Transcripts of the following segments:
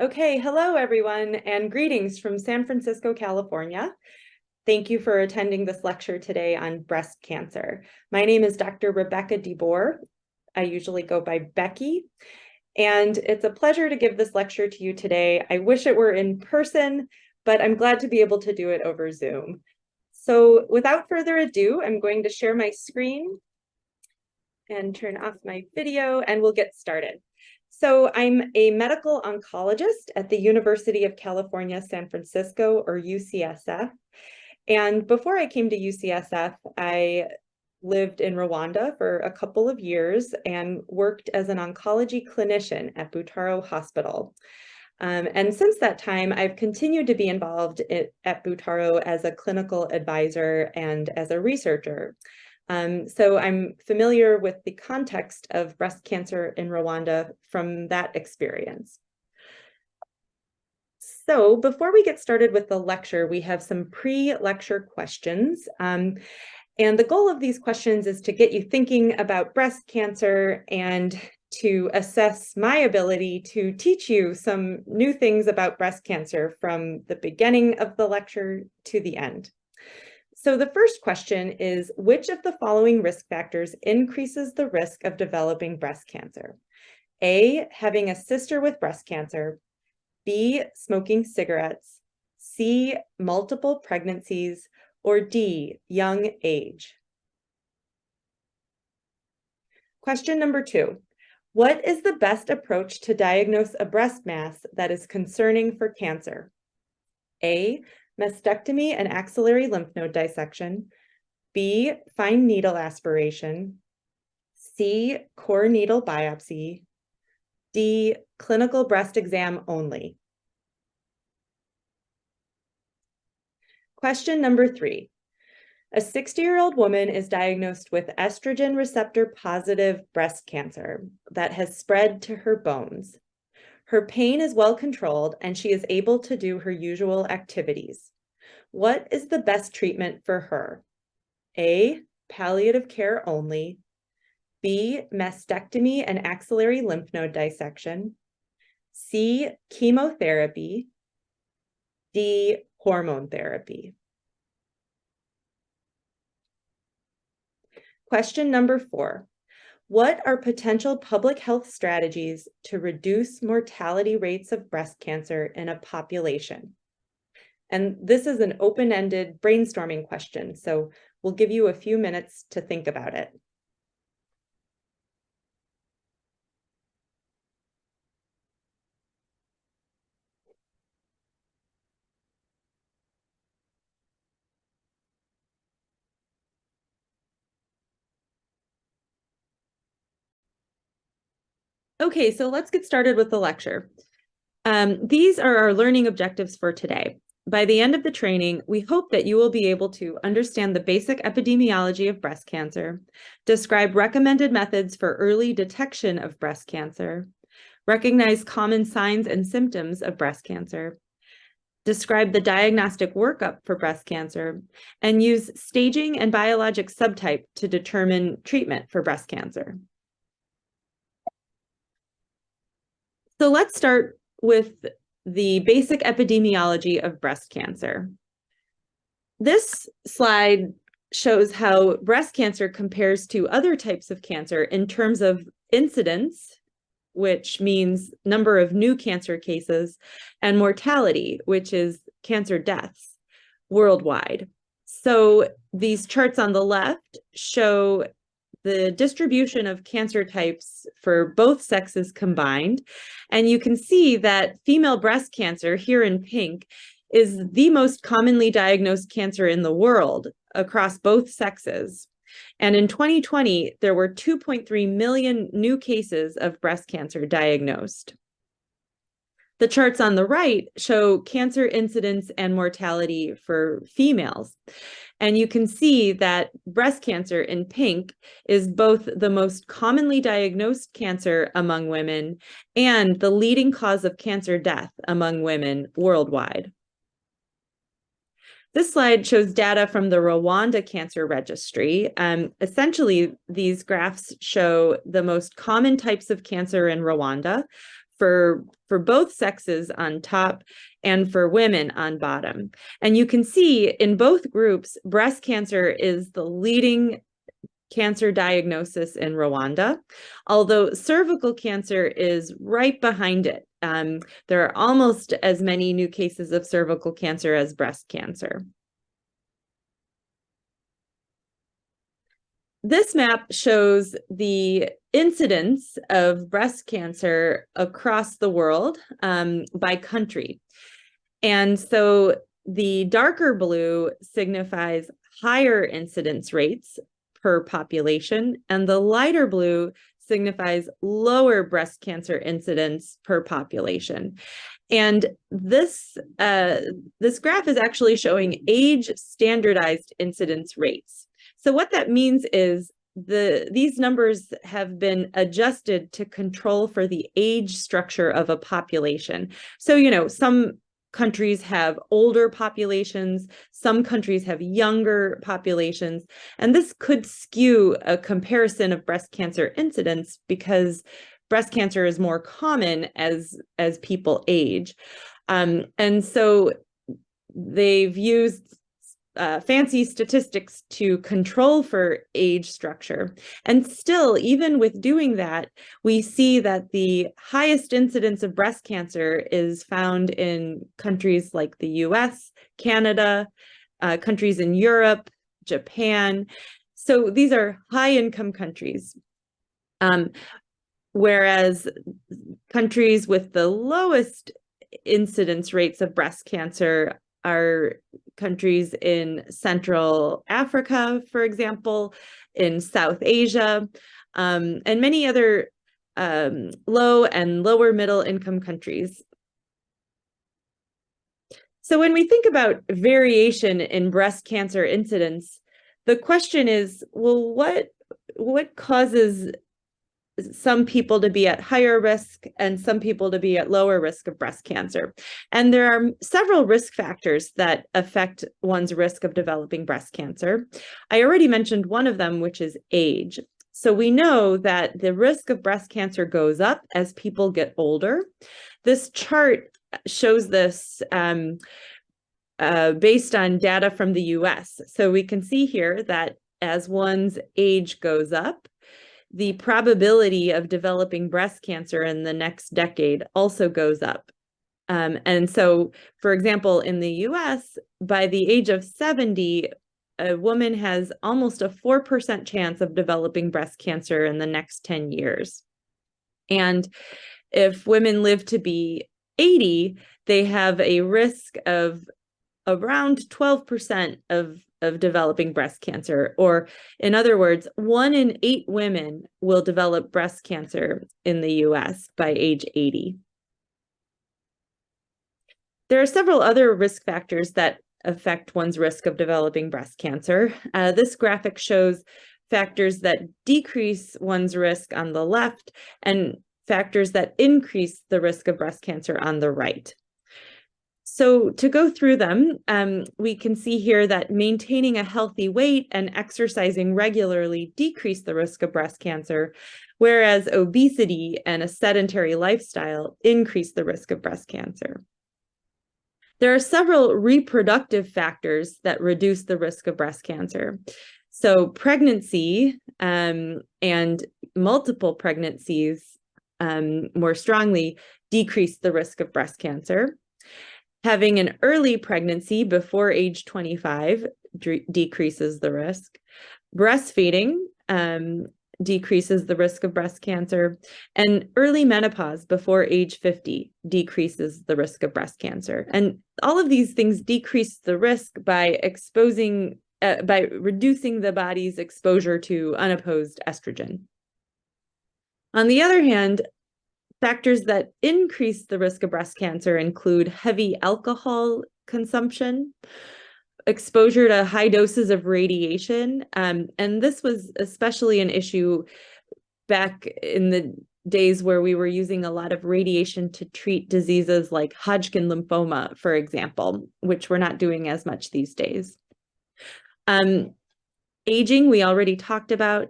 Okay, hello everyone, and greetings from San Francisco, California. Thank you for attending this lecture today on breast cancer. My name is Dr. Rebecca Deboer. I usually go by Becky, and it's a pleasure to give this lecture to you today. I wish it were in person, but I'm glad to be able to do it over Zoom. So without further ado, I'm going to share my screen and turn off my video, and we'll get started. So I'm a medical oncologist at the University of California, San Francisco, or UCSF. And before I came to UCSF, I lived in Rwanda for a couple of years and worked as an oncology clinician at Butaro Hospital. And since that time, I've continued to be involved at Butaro as a clinical advisor and as a researcher. So I'm familiar with the context of breast cancer in Rwanda from that experience. So before we get started with the lecture, we have some pre-lecture questions. And the goal of these questions is to get you thinking about breast cancer and to assess my ability to teach you some new things about breast cancer from the beginning of the lecture to the end. So the first question is, which of the following risk factors increases the risk of developing breast cancer? A, having a sister with breast cancer. B, smoking cigarettes. C, multiple pregnancies. Or D, young age. Question number 2. What is the best approach to diagnose a breast mass that is concerning for cancer? A, mastectomy and axillary lymph node dissection. B, fine needle aspiration. C, core needle biopsy. D, clinical breast exam only. Question number 3. A 60-year-old woman is diagnosed with estrogen receptor positive breast cancer that has spread to her bones. Her pain is well controlled and she is able to do her usual activities. What is the best treatment for her? A, palliative care only. B, mastectomy and axillary lymph node dissection. C, chemotherapy. D, hormone therapy. Question number 4. What are potential public health strategies to reduce mortality rates of breast cancer in a population? And this is an open-ended brainstorming question, so we'll give you a few minutes to think about it. Okay, so let's get started with the lecture. These are our learning objectives for today. By the end of the training, we hope that you will be able to understand the basic epidemiology of breast cancer, describe recommended methods for early detection of breast cancer, recognize common signs and symptoms of breast cancer, describe the diagnostic workup for breast cancer, and use staging and biologic subtype to determine treatment for breast cancer. So let's start with the basic epidemiology of breast cancer. This slide shows how breast cancer compares to other types of cancer in terms of incidence, which means number of new cancer cases, and mortality, which is cancer deaths worldwide. So these charts on the left show the distribution of cancer types for both sexes combined. And you can see that female breast cancer, here in pink, is the most commonly diagnosed cancer in the world across both sexes. And in 2020, there were 2.3 million new cases of breast cancer diagnosed. The charts on the right show cancer incidence and mortality for females. And you can see that breast cancer in pink is both the most commonly diagnosed cancer among women and the leading cause of cancer death among women worldwide. This slide shows data from the Rwanda Cancer Registry. Essentially, these graphs show the most common types of cancer in Rwanda for both sexes on top and for women on bottom. And you can see in both groups, breast cancer is the leading cancer diagnosis in Rwanda, although cervical cancer is right behind it. There are almost as many new cases of cervical cancer as breast cancer. This map shows the incidence of breast cancer across the world by country. And so the darker blue signifies higher incidence rates per population, and the lighter blue signifies lower breast cancer incidence per population. And this graph is actually showing age standardized incidence rates. So what that means is these numbers have been adjusted to control for the age structure of a population. So, some countries have older populations, some countries have younger populations, and this could skew a comparison of breast cancer incidence because breast cancer is more common as people age. And so they've used fancy statistics to control for age structure. And still, even with doing that, we see that the highest incidence of breast cancer is found in countries like the US, Canada, countries in Europe, Japan. So these are high-income countries. Whereas countries with the lowest incidence rates of breast cancer are countries in Central Africa, for example, in South Asia, and many other low and lower middle income countries. So when we think about variation in breast cancer incidence, the question is, well, what causes some people to be at higher risk and some people to be at lower risk of breast cancer? And there are several risk factors that affect one's risk of developing breast cancer. I already mentioned one of them, which is age. So we know that the risk of breast cancer goes up as people get older. This chart shows this based on data from the US. So we can see here that as one's age goes up, the probability of developing breast cancer in the next decade also goes up. And so, for example, in the US, by the age of 70, a woman has almost a 4% chance of developing breast cancer in the next 10 years. And if women live to be 80, they have a risk of around 12% of developing breast cancer, or in other words, 1 in 8 women will develop breast cancer in the US by age 80. There are several other risk factors that affect one's risk of developing breast cancer. This graphic shows factors that decrease one's risk on the left and factors that increase the risk of breast cancer on the right. So to go through them, we can see here that maintaining a healthy weight and exercising regularly decrease the risk of breast cancer, whereas obesity and a sedentary lifestyle increase the risk of breast cancer. There are several reproductive factors that reduce the risk of breast cancer. So pregnancy and multiple pregnancies more strongly decrease the risk of breast cancer. Having an early pregnancy before age 25 decreases the risk. Breastfeeding decreases the risk of breast cancer. And early menopause before age 50 decreases the risk of breast cancer. And all of these things decrease the risk by reducing the body's exposure to unopposed estrogen. On the other hand, factors that increase the risk of breast cancer include heavy alcohol consumption, exposure to high doses of radiation, and this was especially an issue back in the days where we were using a lot of radiation to treat diseases like Hodgkin lymphoma, for example, which we're not doing as much these days. Aging, we already talked about.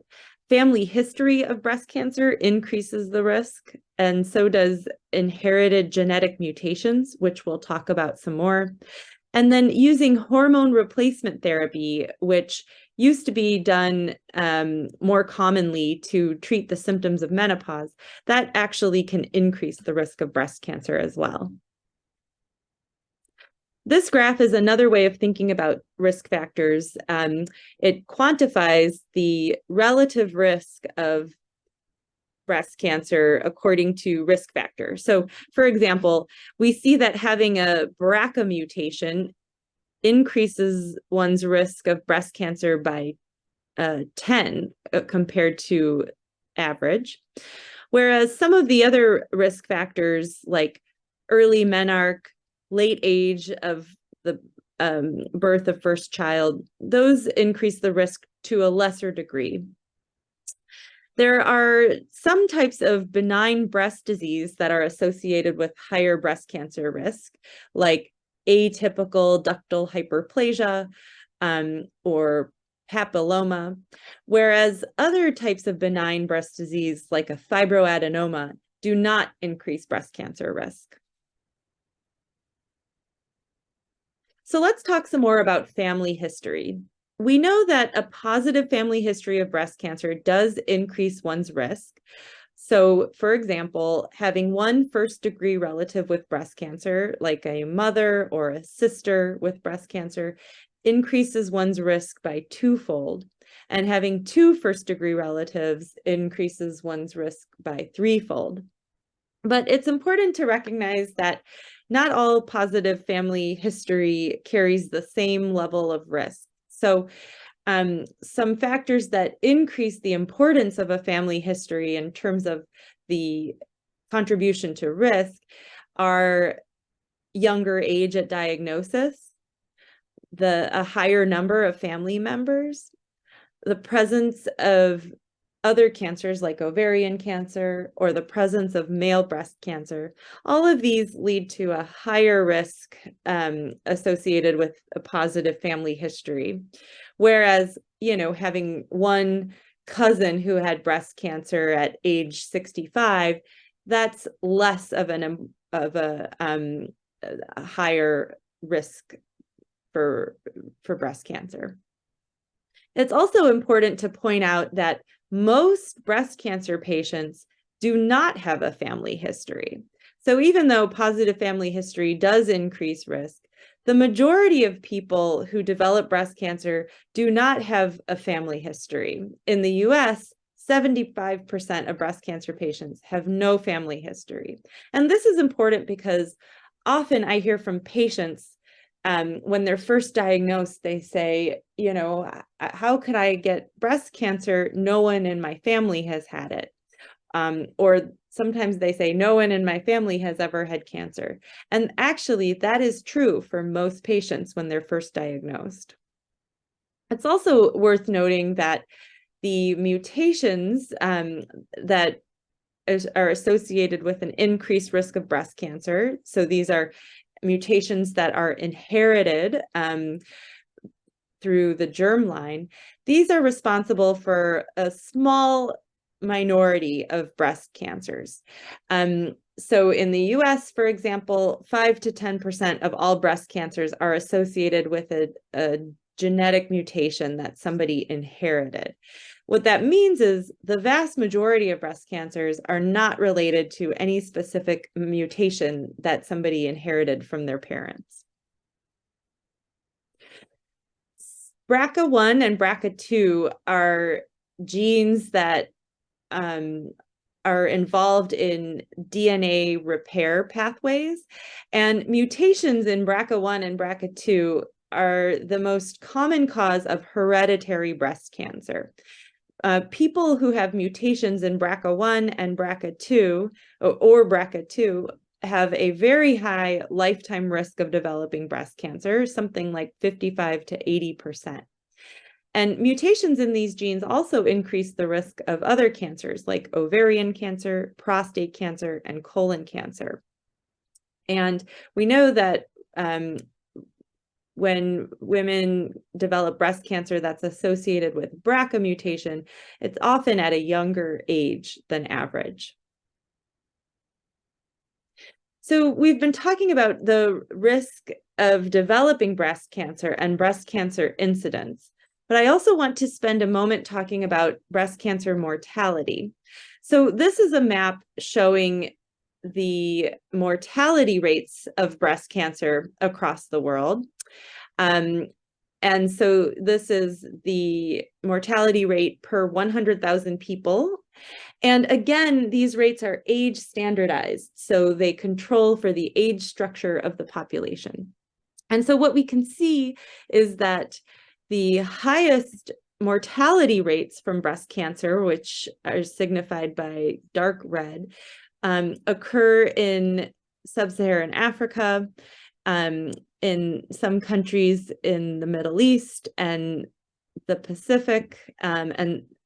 Family history of breast cancer increases the risk, and so does inherited genetic mutations, which we'll talk about some more. And then using hormone replacement therapy, which used to be done more commonly to treat the symptoms of menopause, that actually can increase the risk of breast cancer as well. This graph is another way of thinking about risk factors. It quantifies the relative risk of breast cancer according to risk factor. So, for example, we see that having a BRCA mutation increases one's risk of breast cancer by 10 compared to average. Whereas some of the other risk factors like early menarche, late age of the birth of first child, those increase the risk to a lesser degree. There are some types of benign breast disease that are associated with higher breast cancer risk, like atypical ductal hyperplasia or papilloma, whereas other types of benign breast disease, like a fibroadenoma, do not increase breast cancer risk. So let's talk some more about family history. We know that a positive family history of breast cancer does increase one's risk. So, for example, having one first-degree relative with breast cancer, like a mother or a sister with breast cancer, increases one's risk by twofold. And having two first-degree relatives increases one's risk by threefold. But it's important to recognize that not all positive family history carries the same level of risk. So some factors that increase the importance of a family history in terms of the contribution to risk are younger age at diagnosis, a higher number of family members, the presence of other cancers like ovarian cancer, or the presence of male breast cancer. All of these lead to a higher risk associated with a positive family history. Whereas, having one cousin who had breast cancer at age 65, that's less of a higher risk for breast cancer. It's also important to point out that most breast cancer patients do not have a family history. So even though positive family history does increase risk, the majority of people who develop breast cancer do not have a family history. In the US, 75% of breast cancer patients have no family history. And this is important because often I hear from patients when they're first diagnosed, they say, how could I get breast cancer? No one in my family has had it. Or sometimes they say, no one in my family has ever had cancer. And actually, that is true for most patients when they're first diagnosed. It's also worth noting that the mutations that are associated with an increased risk of breast cancer, so these are mutations that are inherited through the germline, these are responsible for a small minority of breast cancers. So in the US, for example, 5 to 10% of all breast cancers are associated with a genetic mutation that somebody inherited. What that means is the vast majority of breast cancers are not related to any specific mutation that somebody inherited from their parents. BRCA1 and BRCA2 are genes that are involved in DNA repair pathways, and mutations in BRCA1 and BRCA2 are the most common cause of hereditary breast cancer. People who have mutations in BRCA1 and BRCA2 or BRCA2 have a very high lifetime risk of developing breast cancer, something like 55 to 80%. And mutations in these genes also increase the risk of other cancers like ovarian cancer, prostate cancer, and colon cancer. And we know that when women develop breast cancer that's associated with BRCA mutation, it's often at a younger age than average. So we've been talking about the risk of developing breast cancer and breast cancer incidence, but I also want to spend a moment talking about breast cancer mortality. So this is a map showing the mortality rates of breast cancer across the world. And so this is the mortality rate per 100,000 people. And again, these rates are age standardized, so they control for the age structure of the population. And so what we can see is that the highest mortality rates from breast cancer, which are signified by dark red, occur in sub-Saharan Africa, in some countries in the Middle East and the Pacific,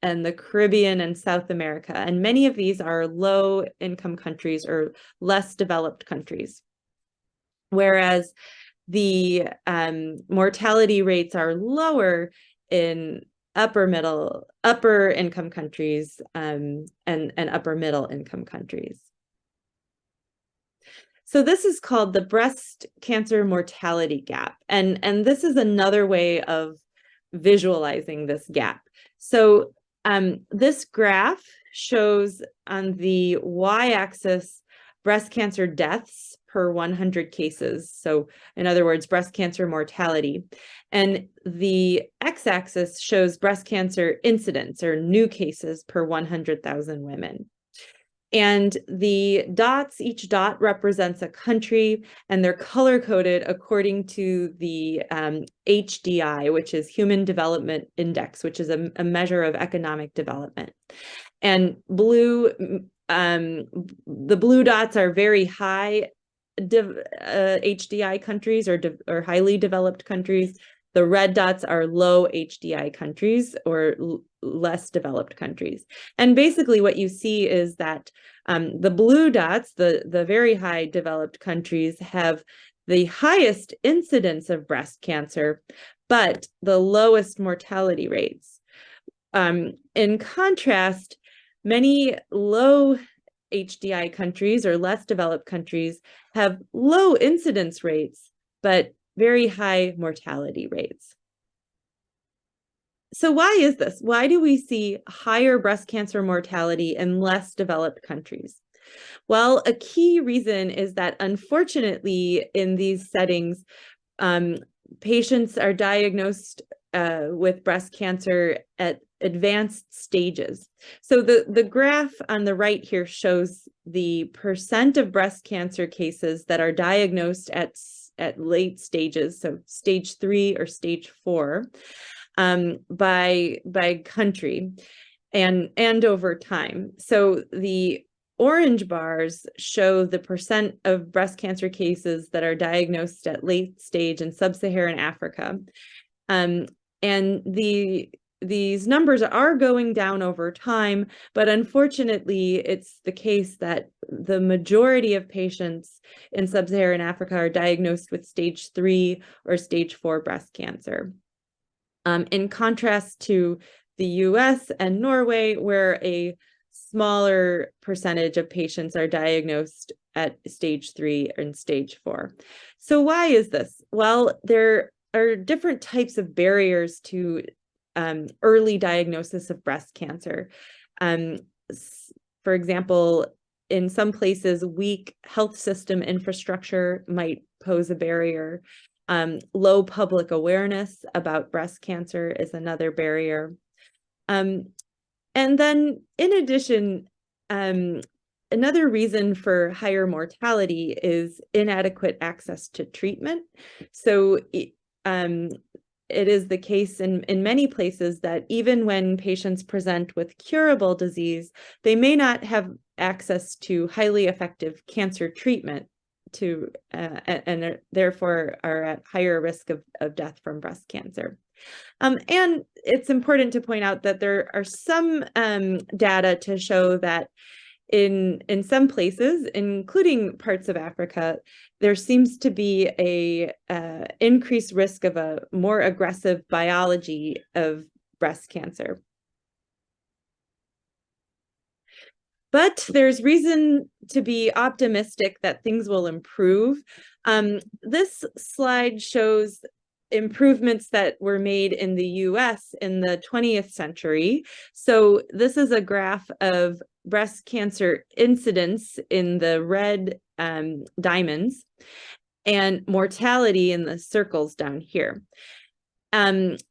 and the Caribbean and South America. And many of these are low-income countries or less developed countries. Whereas the mortality rates are lower in upper income countries, and upper middle income countries. So this is called the breast cancer mortality gap. And this is another way of visualizing this gap. So this graph shows on the y-axis breast cancer deaths per 100 cases. So in other words, breast cancer mortality. And the x-axis shows breast cancer incidence or new cases per 100,000 women. And the dots, each dot represents a country, and they're color-coded according to the HDI, which is Human Development Index, which is a measure of economic development. And the blue dots are very high HDI countries or highly developed countries. The red dots are low HDI countries or less developed countries. And basically what you see is that the blue dots, the very high developed countries, have the highest incidence of breast cancer, but the lowest mortality rates. In contrast, many low HDI countries or less developed countries have low incidence rates, but very high mortality rates. So why is this? Why do we see higher breast cancer mortality in less developed countries? Well, a key reason is that unfortunately in these settings, patients are diagnosed with breast cancer at advanced stages. So the graph on the right here shows the percent of breast cancer cases that are diagnosed at late stages, so stage 3 or stage 4, by country and over time. So the orange bars show the percent of breast cancer cases that are diagnosed at late stage in sub-Saharan Africa. And these numbers are going down over time, but unfortunately, it's the case that the majority of patients in sub-Saharan Africa are diagnosed with stage 3 or stage 4 breast cancer. In contrast to the US and Norway, where a smaller percentage of patients are diagnosed at stage 3 and stage 4. So why is this? Well, there are different types of barriers to early diagnosis of breast cancer. For example, in some places, weak health system infrastructure might pose a barrier. Low public awareness about breast cancer is another barrier. And then in addition, another reason for higher mortality is inadequate access to treatment. So it is the case in many places that even when patients present with curable disease, they may not have access to highly effective cancer treatment and therefore are at higher risk of death from breast cancer. And it's important to point out that there are some data to show that in some places, including parts of Africa, there seems to be a increased risk of a more aggressive biology of breast cancer. But there's reason to be optimistic that things will improve. This slide shows improvements that were made in the US in the 20th century. So this is a graph of breast cancer incidence in the red diamonds and mortality in the circles down here. And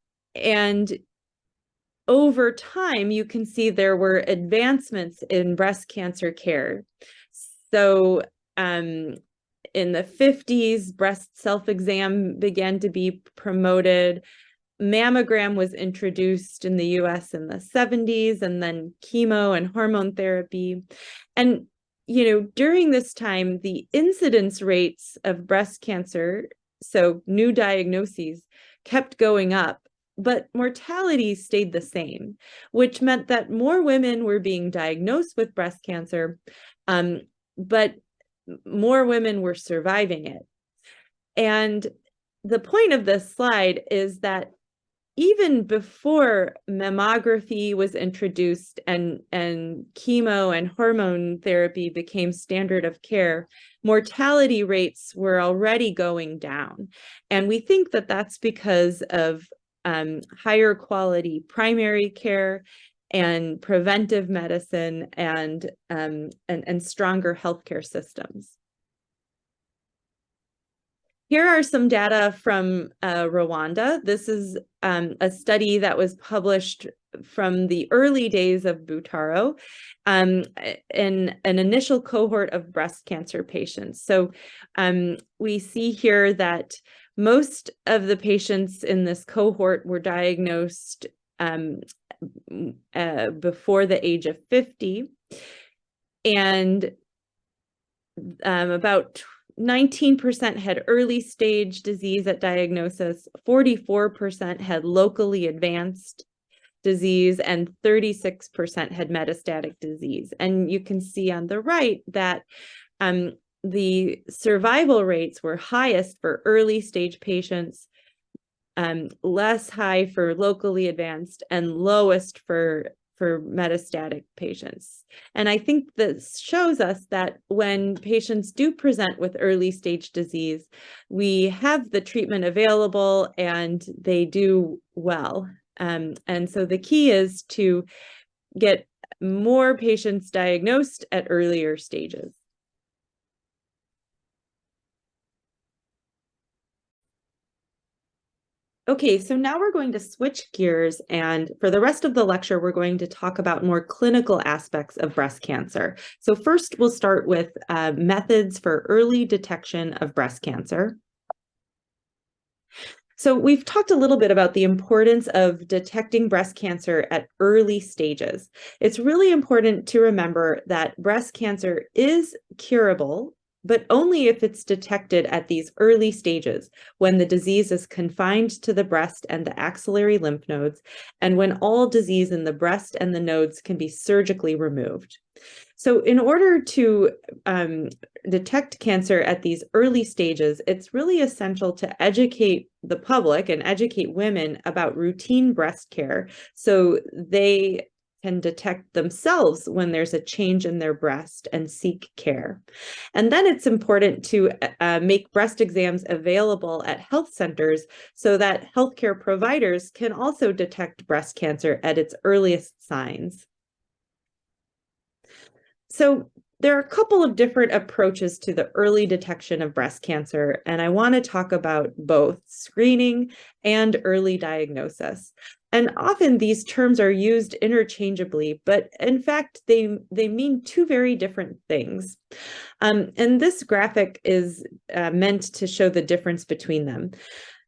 over time, you can see there were advancements in breast cancer care. So in the 50s, breast self-exam began to be promoted. Mammogram was introduced in the US in the 70s, and then chemo and hormone therapy. And, during this time, the incidence rates of breast cancer, so new diagnoses, kept going up, but mortality stayed the same, which meant that more women were being diagnosed with breast cancer, but more women were surviving it. And the point of this slide is that even before mammography was introduced and chemo and hormone therapy became standard of care, mortality rates were already going down. And we think that that's because of higher quality primary care and preventive medicine and stronger healthcare systems. Here are some data from Rwanda. This is a study that was published from the early days of Butaro in an initial cohort of breast cancer patients. So we see here that most of the patients in this cohort were diagnosed before the age of 50, and about 19% had early stage disease at diagnosis, 44% had locally advanced disease, and 36% had metastatic disease. And you can see on the right that the survival rates were highest for early stage patients, less high for locally advanced, and lowest for metastatic patients. And I think this shows us that when patients do present with early stage disease, we have the treatment available and they do well. And so the key is to get more patients diagnosed at earlier stages. Okay, so now we're going to switch gears, and for the rest of the lecture, we're going to talk about more clinical aspects of breast cancer. So first, we'll start with methods for early detection of breast cancer. So we've talked a little bit about the importance of detecting breast cancer at early stages. It's really important to remember that breast cancer is curable, but only if it's detected at these early stages, when the disease is confined to the breast and the axillary lymph nodes, and when all disease in the breast and the nodes can be surgically removed. So in order to detect cancer at these early stages, it's really essential to educate the public and educate women about routine breast care so they can detect themselves when there's a change in their breast and seek care. And then it's important to make breast exams available at health centers so that healthcare providers can also detect breast cancer at its earliest signs. So there are a couple of different approaches to the early detection of breast cancer, and I want to talk about both screening and early diagnosis. And often these terms are used interchangeably, but in fact, they mean two very different things. And this graphic is meant to show the difference between them.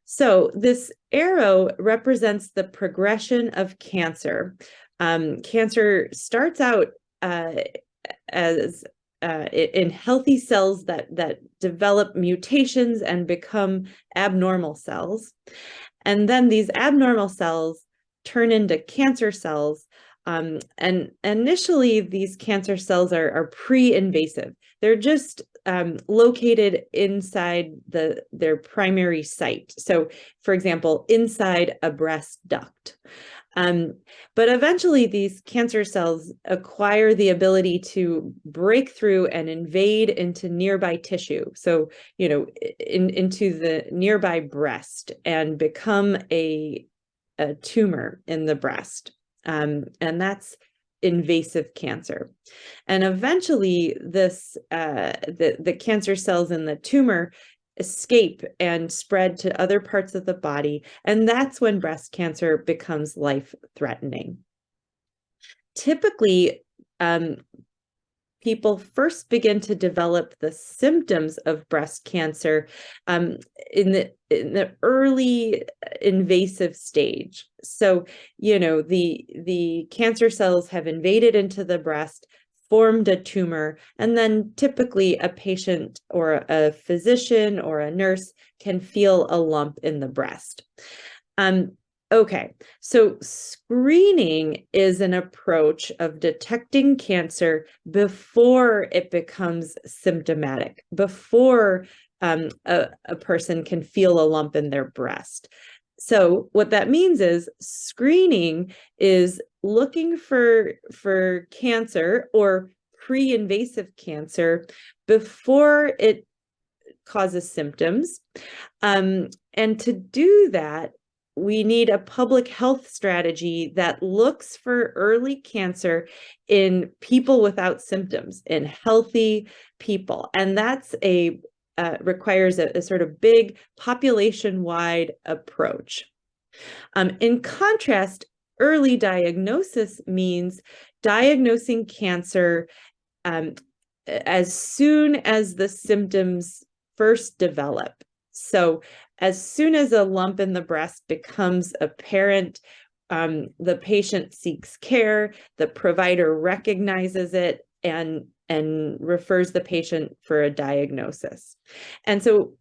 So this arrow represents the progression of cancer. Cancer starts out as in healthy cells that develop mutations and become abnormal cells. And then these abnormal cells turn into cancer cells. And initially, these cancer cells are pre-invasive. They're just located inside their primary site. So, for example, inside a breast duct. But eventually these cancer cells acquire the ability to break through and invade into nearby tissue. So, into the nearby breast and become a tumor in the breast. And that's invasive cancer. And eventually the cancer cells in the tumor escape and spread to other parts of the body. And that's when breast cancer becomes life-threatening. Typically, people first begin to develop the symptoms of breast cancer in the early invasive stage. So, the cancer cells have invaded into the breast, formed a tumor, and then typically a patient or a physician or a nurse can feel a lump in the breast. Okay, so screening is an approach of detecting cancer before it becomes symptomatic, before a person can feel a lump in their breast. So what that means is screening is looking for cancer or pre-invasive cancer before it causes symptoms. And to do that, we need a public health strategy that looks for early cancer in people without symptoms, in healthy people. And that's requires a sort of big population-wide approach. In contrast, early diagnosis means diagnosing cancer as soon as the symptoms first develop. So as soon as a lump in the breast becomes apparent, the patient seeks care, the provider recognizes it, and refers the patient for a diagnosis. And so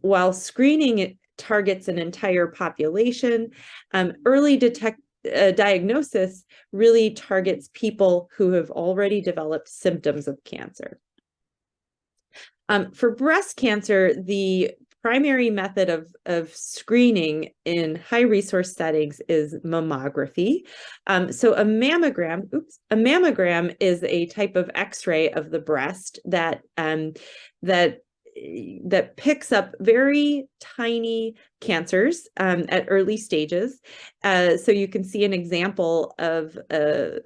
while screening targets an entire population, early diagnosis really targets people who have already developed symptoms of cancer. For breast cancer, the primary method of screening in high resource settings is mammography. So a mammogram is a type of X-ray of the breast that picks up very tiny cancers at early stages. So you can see an example of a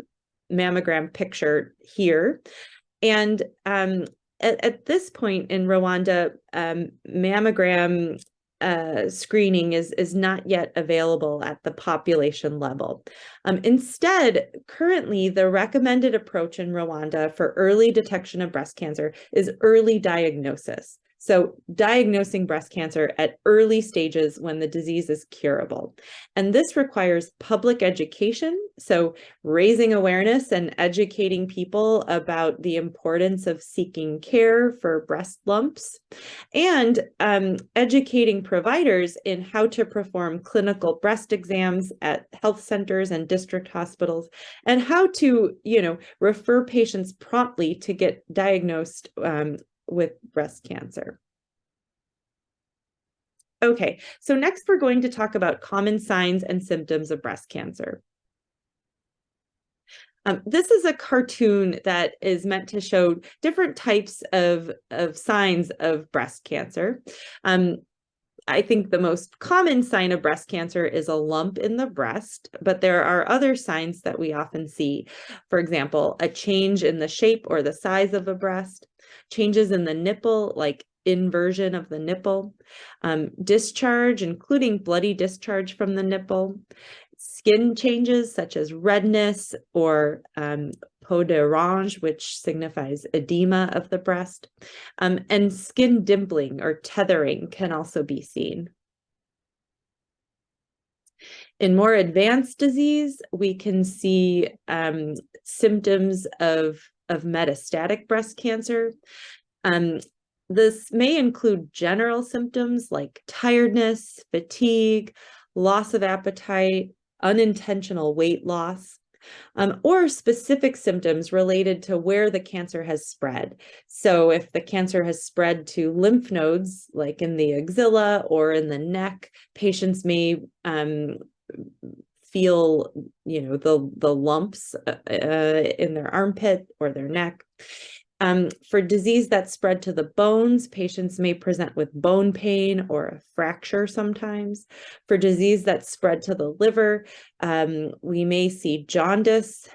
mammogram picture here. And at this point in Rwanda, mammogram screening is not yet available at the population level. Instead, currently, the recommended approach in Rwanda for early detection of breast cancer is early diagnosis. So diagnosing breast cancer at early stages when the disease is curable. And this requires public education, so raising awareness and educating people about the importance of seeking care for breast lumps, and educating providers in how to perform clinical breast exams at health centers and district hospitals, and how to, refer patients promptly to get diagnosed with breast cancer. Okay, so next we're going to talk about common signs and symptoms of breast cancer. This is a cartoon that is meant to show different types of signs of breast cancer. I think the most common sign of breast cancer is a lump in the breast, but there are other signs that we often see. For example, a change in the shape or the size of a breast, changes in the nipple, like inversion of the nipple, discharge, including bloody discharge from the nipple, skin changes such as redness or peau d'orange, which signifies edema of the breast, and skin dimpling or tethering can also be seen. In more advanced disease, we can see symptoms of metastatic breast cancer. This may include general symptoms like tiredness, fatigue, loss of appetite, unintentional weight loss, or specific symptoms related to where the cancer has spread. So if the cancer has spread to lymph nodes, like in the axilla or in the neck, patients may feel, the lumps in their armpit or their neck. For disease that's spread to the bones, patients may present with bone pain or a fracture sometimes. For disease that's spread to the liver, we may see jaundice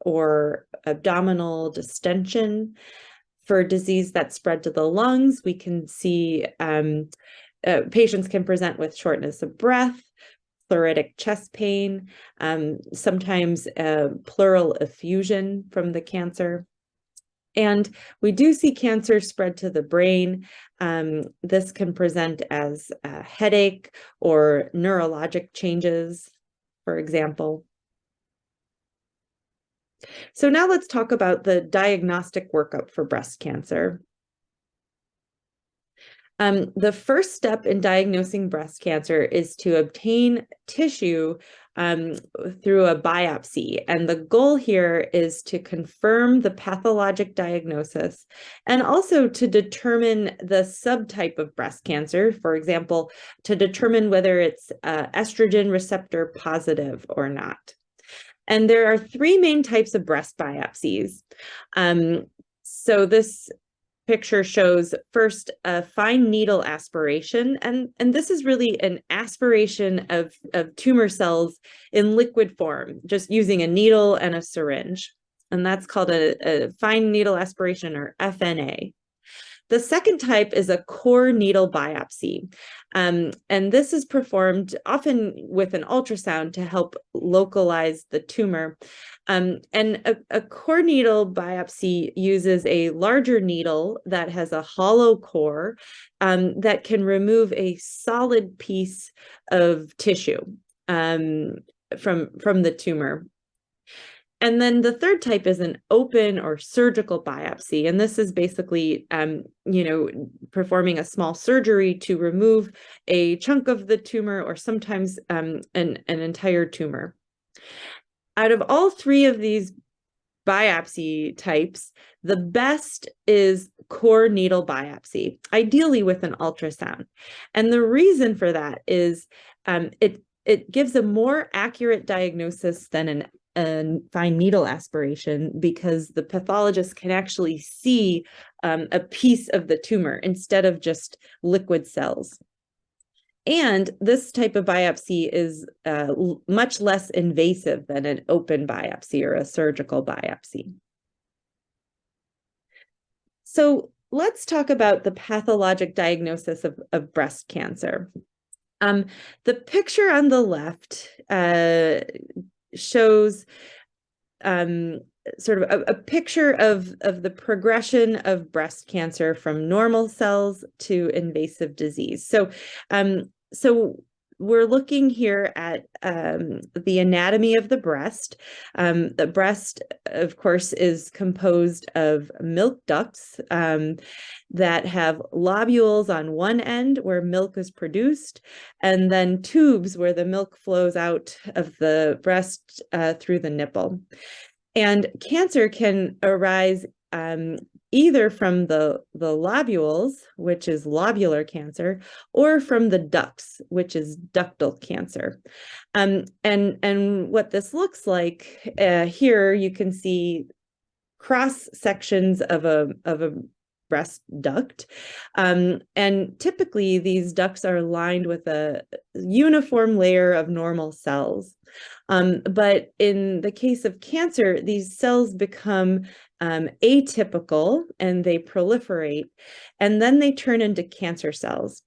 or abdominal distension. For disease that's spread to the lungs, we can see patients can present with shortness of breath, pleuritic chest pain, sometimes pleural effusion from the cancer. And we do see cancer spread to the brain. This can present as a headache or neurologic changes, for example. So now let's talk about the diagnostic workup for breast cancer. The first step in diagnosing breast cancer is to obtain tissue through a biopsy. And the goal here is to confirm the pathologic diagnosis and also to determine the subtype of breast cancer, for example, to determine whether it's estrogen receptor positive or not. And there are three main types of breast biopsies. So this picture shows first a fine needle aspiration, and this is really an aspiration of tumor cells in liquid form, just using a needle and a syringe, and that's called a fine needle aspiration, or FNA. The second type is a core needle biopsy, and this is performed often with an ultrasound to help localize the tumor. And a core needle biopsy uses a larger needle that has a hollow core that can remove a solid piece of tissue from the tumor. And then the third type is an open or surgical biopsy. And this is basically, performing a small surgery to remove a chunk of the tumor or sometimes an entire tumor. Out of all three of these biopsy types, the best is core needle biopsy, ideally with an ultrasound. And the reason for that is it gives a more accurate diagnosis than a fine needle aspiration, because the pathologist can actually see a piece of the tumor instead of just liquid cells. And this type of biopsy is much less invasive than an open biopsy or a surgical biopsy. So let's talk about the pathologic diagnosis of breast cancer. The picture on the left shows sort of a picture of the progression of breast cancer from normal cells to invasive disease. So we're looking here at the anatomy of the breast. The breast, of course, is composed of milk ducts that have lobules on one end where milk is produced, and then tubes where the milk flows out of the breast through the nipple. And cancer can arise either from the lobules, which is lobular cancer, or from the ducts, which is ductal cancer. And what this looks like here, you can see cross sections of a breast duct, and typically these ducts are lined with a uniform layer of normal cells. But in the case of cancer, these cells become atypical and they proliferate, and then they turn into cancer cells.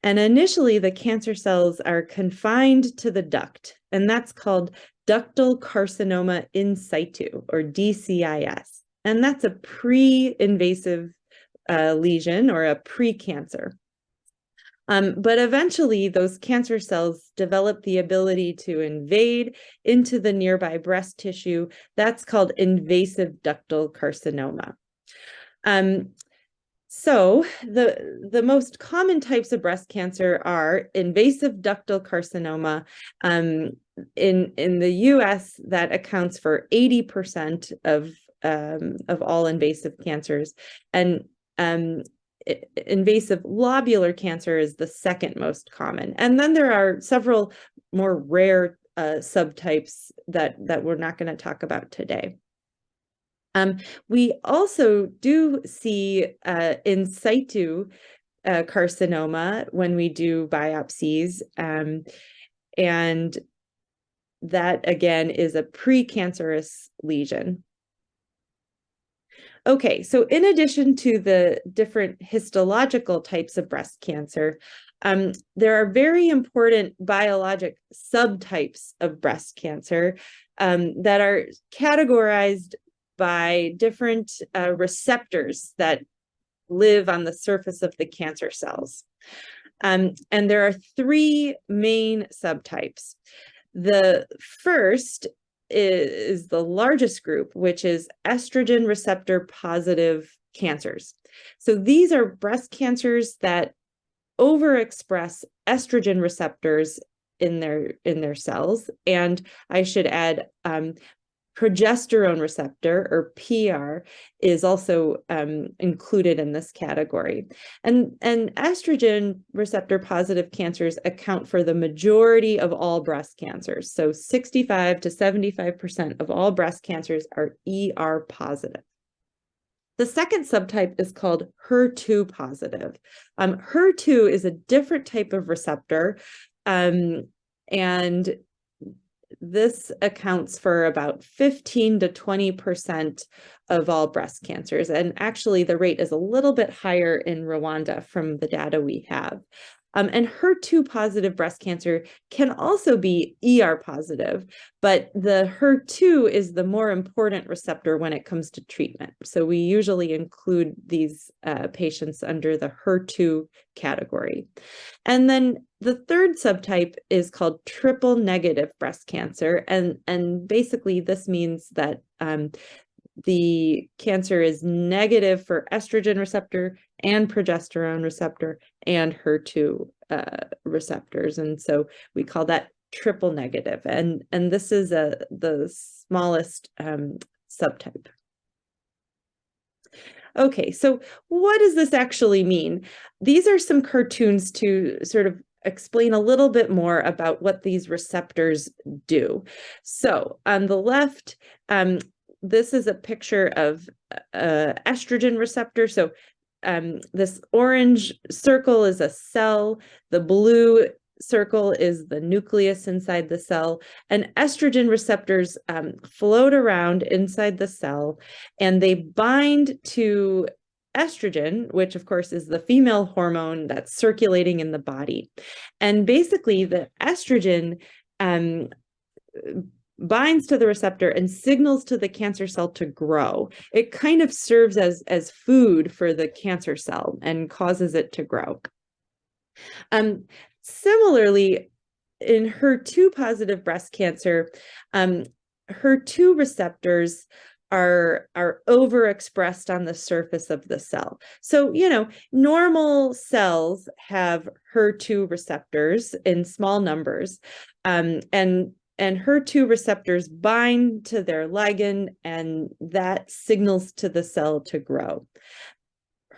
And initially, the cancer cells are confined to the duct, and that's called ductal carcinoma in situ, or DCIS. And that's a pre-invasive lesion or a pre-cancer. But eventually, those cancer cells develop the ability to invade into the nearby breast tissue. That's called invasive ductal carcinoma. So the most common types of breast cancer are invasive ductal carcinoma. In the US, that accounts for 80% of all invasive cancers, and invasive lobular cancer is the second most common. And then there are several more rare subtypes that we're not going to talk about today. We also do see in situ carcinoma when we do biopsies, and that again is a precancerous lesion. Okay, so in addition to the different histological types of breast cancer, there are very important biologic subtypes of breast cancer that are categorized by different receptors that live on the surface of the cancer cells. And there are three main subtypes. The first is the largest group, which is estrogen receptor positive cancers. So these are breast cancers that overexpress estrogen receptors in their cells. And I should add, progesterone receptor, or PR, is also included in this category. And estrogen receptor positive cancers account for the majority of all breast cancers. So 65 to 75% of all breast cancers are ER positive. The second subtype is called HER2 positive. HER2 is a different type of receptor, and this accounts for about 15 to 20% of all breast cancers. And actually, the rate is a little bit higher in Rwanda from the data we have. And HER2 positive breast cancer can also be ER positive, but the HER2 is the more important receptor when it comes to treatment. So we usually include these patients under the HER2 category. And then the third subtype is called triple negative breast cancer. And basically this means that the cancer is negative for estrogen receptor and progesterone receptor and HER2 receptors. And so we call that triple negative. And this is the smallest subtype. Okay, so what does this actually mean? These are some cartoons to sort of explain a little bit more about what these receptors do. So on the left, this is a picture of estrogen receptor. So this orange circle is a cell. The blue circle is the nucleus inside the cell. And estrogen receptors float around inside the cell, and they bind to estrogen, which of course is the female hormone that's circulating in the body. And basically the estrogen binds to the receptor and signals to the cancer cell to grow. It kind of serves as food for the cancer cell and causes it to grow. Similarly, in HER2 positive breast cancer, HER2 receptors are overexpressed on the surface of the cell. So, normal cells have HER2 receptors in small numbers, and HER2 receptors bind to their ligand, and that signals to the cell to grow.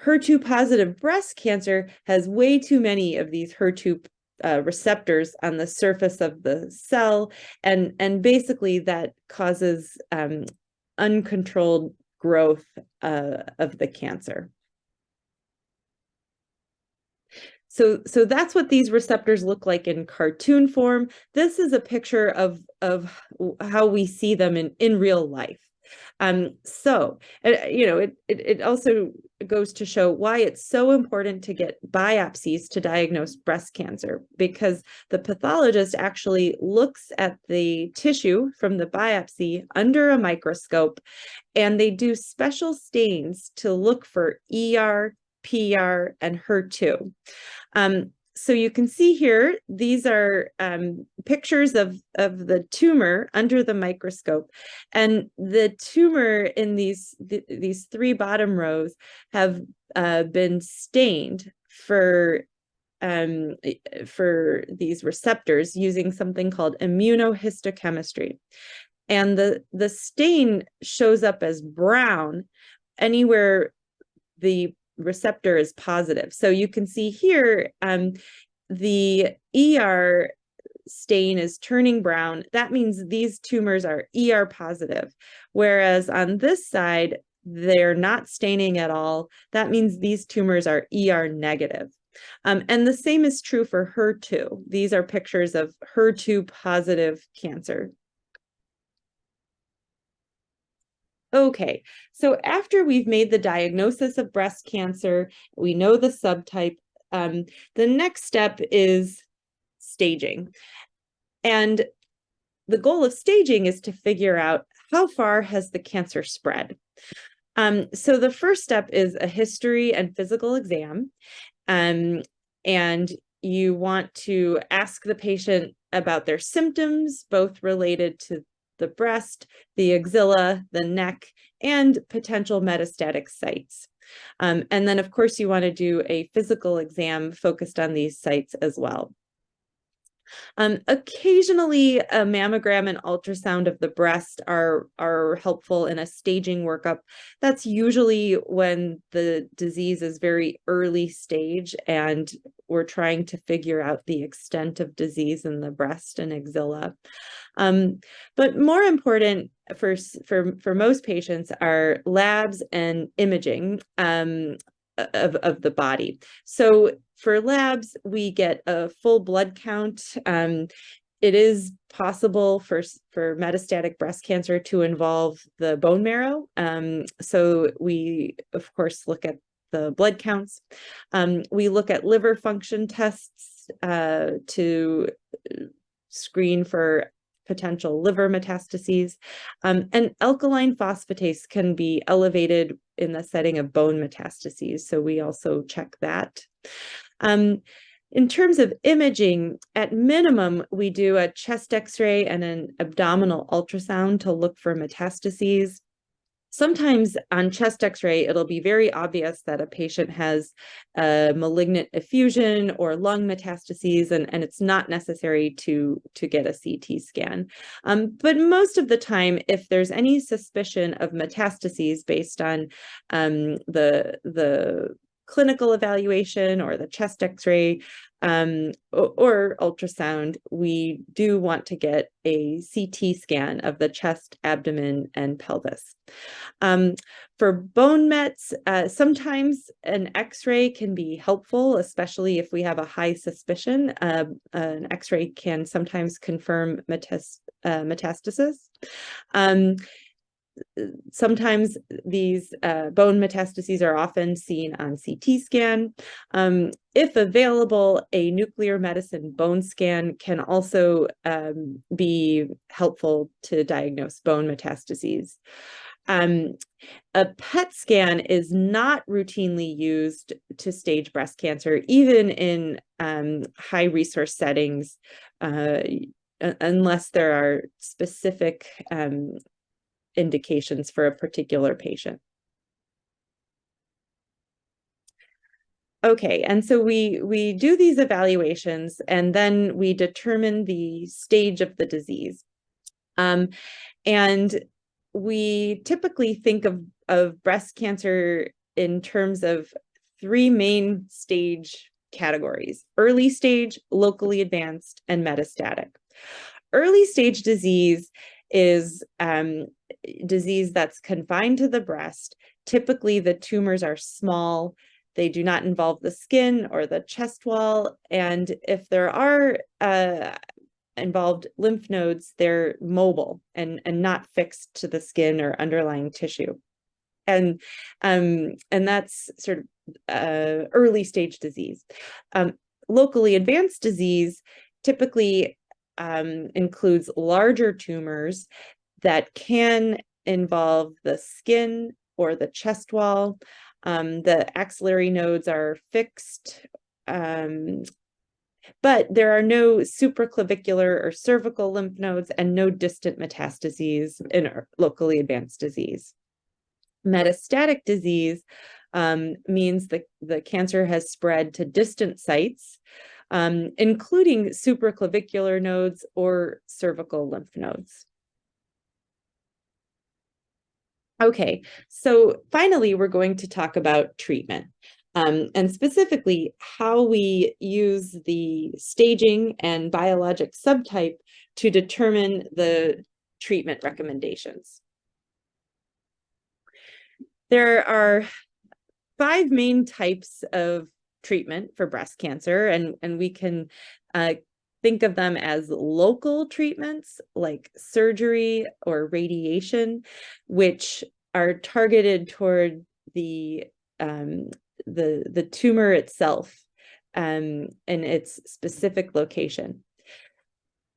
HER2 positive breast cancer has way too many of these HER2 receptors on the surface of the cell, and basically that causes uncontrolled growth of the cancer. So that's what these receptors look like in cartoon form. This is a picture of how we see them in real life. So it also goes to show why it's so important to get biopsies to diagnose breast cancer, because the pathologist actually looks at the tissue from the biopsy under a microscope, and they do special stains to look for ER, PR, and HER2. So you can see here, these are pictures of the tumor under the microscope, and the tumor in these three bottom rows have been stained for these receptors using something called immunohistochemistry. And the stain shows up as brown anywhere the receptor is positive. So you can see here, the ER stain is turning brown, that means these tumors are ER positive. Whereas on this side, they're not staining at all. That means these tumors are ER negative. And the same is true for HER2. These are pictures of HER2 positive cancer. Okay, so after we've made the diagnosis of breast cancer, we know the subtype, the next step is staging. And the goal of staging is to figure out how far has the cancer spread. So the first step is a history and physical exam. And you want to ask the patient about their symptoms, both related to the breast, the axilla, the neck, and potential metastatic sites. And then, of course, you want to do a physical exam focused on these sites as well. Occasionally, a mammogram and ultrasound of the breast are helpful in a staging workup. That's usually when the disease is very early stage and we're trying to figure out the extent of disease in the breast and axilla. But more important for most patients are labs and imaging of the body. So for labs, we get a full blood count. It is possible for metastatic breast cancer to involve the bone marrow. So we, of course, look at the blood counts. We look at liver function tests to screen for potential liver metastases. And alkaline phosphatase can be elevated in the setting of bone metastases. So we also check that. In terms of imaging, at minimum, we do a chest X-ray and an abdominal ultrasound to look for metastases. Sometimes on chest X-ray, it'll be very obvious that a patient has a malignant effusion or lung metastases, and it's not necessary to get a CT scan. But most of the time, if there's any suspicion of metastases based on the clinical evaluation or the chest X-ray or ultrasound, we do want to get a CT scan of the chest, abdomen, and pelvis. For bone mets, sometimes an X-ray can be helpful, especially if we have a high suspicion. An X-ray can sometimes confirm metastasis. Sometimes these bone metastases are often seen on CT scan. If available, a nuclear medicine bone scan can also be helpful to diagnose bone metastases. A PET scan is not routinely used to stage breast cancer, even in high resource settings, unless there are specific indications for a particular patient. Okay, and so we do these evaluations and then we determine the stage of the disease. And we typically think of breast cancer in terms of three main stage categories: early stage, locally advanced, and metastatic. Early stage disease is disease that's confined to the breast. Typically, the tumors are small. They do not involve the skin or the chest wall. And if there are involved lymph nodes, they're mobile and not fixed to the skin or underlying tissue. And that's sort of early stage disease. Locally advanced disease typically includes larger tumors that can involve the skin or the chest wall. The axillary nodes are fixed, but there are no supraclavicular or cervical lymph nodes and no distant metastases in locally advanced disease. Metastatic disease means that the cancer has spread to distant sites, including supraclavicular nodes or cervical lymph nodes. Okay, so finally, we're going to talk about treatment. and specifically how we use the staging and biologic subtype to determine the treatment recommendations. There are 5 main types of treatment for breast cancer, and we can think of them as local treatments like surgery or radiation, which are targeted toward the tumor itself and its specific location.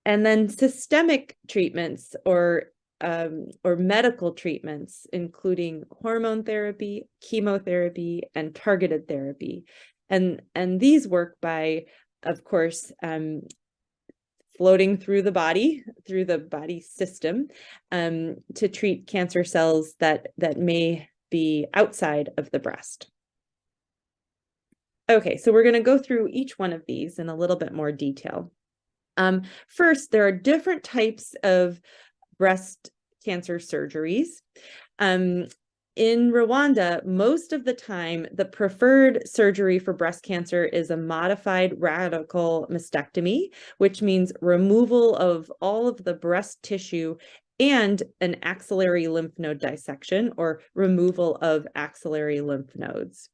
And then systemic treatments or medical treatments, including hormone therapy, chemotherapy, and targeted therapy. And these work by, of course, floating through the body system to treat cancer cells that may be outside of the breast. Okay, so we're going to go through each one of these in a little bit more detail. First, there are different types of breast cancer surgeries. In Rwanda, most of the time, the preferred surgery for breast cancer is a modified radical mastectomy, which means removal of all of the breast tissue and an axillary lymph node dissection, or removal of axillary lymph nodes.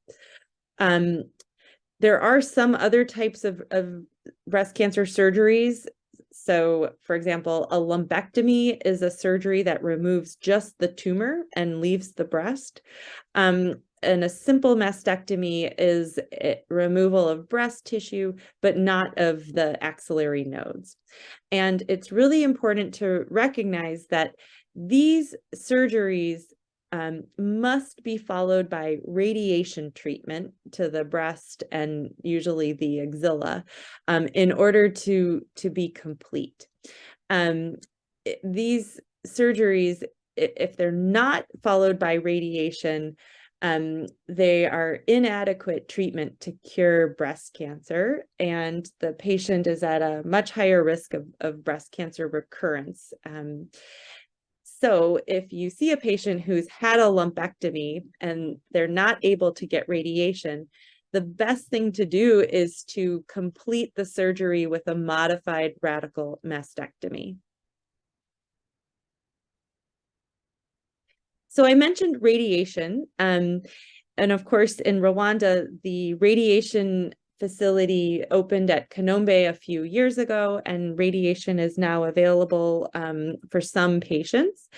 There are some other types of breast cancer surgeries. So, for example, a lumpectomy is a surgery that removes just the tumor and leaves the breast. And a simple mastectomy is removal of breast tissue, but not of the axillary nodes. And it's really important to recognize that these surgeries must be followed by radiation treatment to the breast and usually the axilla in order to be complete. These surgeries, if they're not followed by radiation, they are inadequate treatment to cure breast cancer, and the patient is at a much higher risk of breast cancer recurrence. So if you see a patient who's had a lumpectomy and they're not able to get radiation, the best thing to do is to complete the surgery with a modified radical mastectomy. So I mentioned radiation, and of course in Rwanda, the radiation facility opened at Kanombe a few years ago, and radiation is now available for some patients.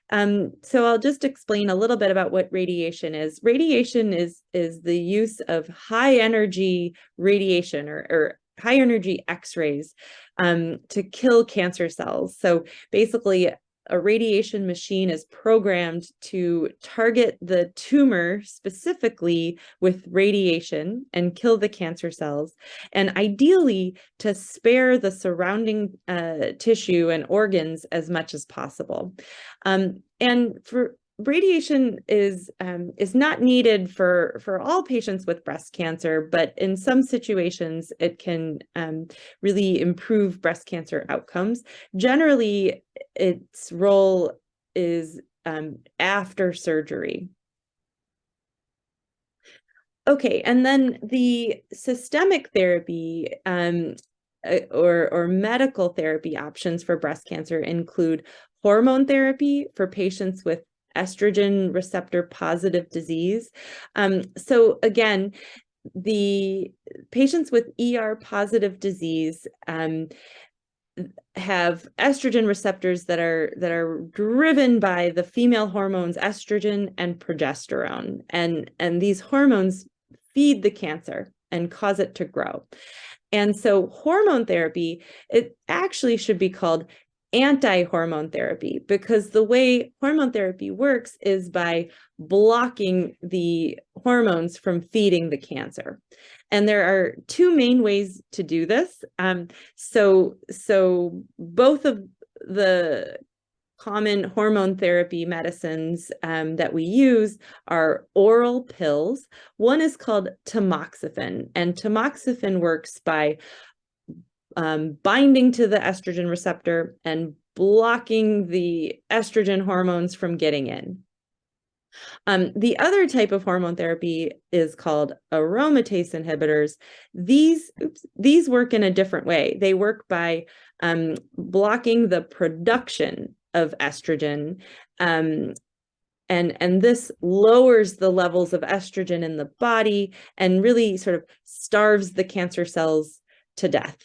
So I'll just explain a little bit about what radiation is. Radiation is the use of high energy radiation or high energy X-rays to kill cancer cells. So basically, a radiation machine is programmed to target the tumor specifically with radiation and kill the cancer cells, and ideally to spare the surrounding tissue and organs as much as possible. And for radiation is not needed for all patients with breast cancer, but in some situations it can really improve breast cancer outcomes. Generally, its role is after surgery. Okay, and then the systemic therapy or medical therapy options for breast cancer include hormone therapy for patients with estrogen receptor positive disease. So again, the patients with ER positive disease have estrogen receptors that are driven by the female hormones estrogen and progesterone, and these hormones feed the cancer and cause it to grow. And so hormone therapy, it actually should be called anti-hormone therapy, because the way hormone therapy works is by blocking the hormones from feeding the cancer. And there are 2 main ways to do this. So both of the common hormone therapy medicines that we use are oral pills. One is called tamoxifen, and tamoxifen works by binding to the estrogen receptor and blocking the estrogen hormones from getting in. The other type of hormone therapy is called aromatase inhibitors. These work in a different way. They work by blocking the production of estrogen, and this lowers the levels of estrogen in the body and really sort of starves the cancer cells to death.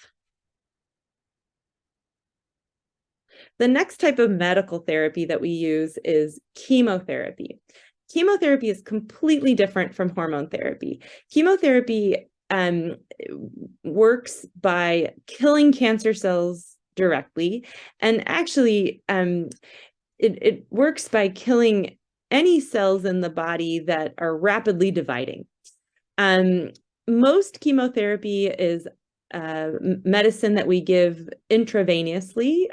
The next type of medical therapy that we use is chemotherapy. Chemotherapy is completely different from hormone therapy. Chemotherapy works by killing cancer cells directly, and actually it works by killing any cells in the body that are rapidly dividing. Most chemotherapy is medicine that we give intravenously,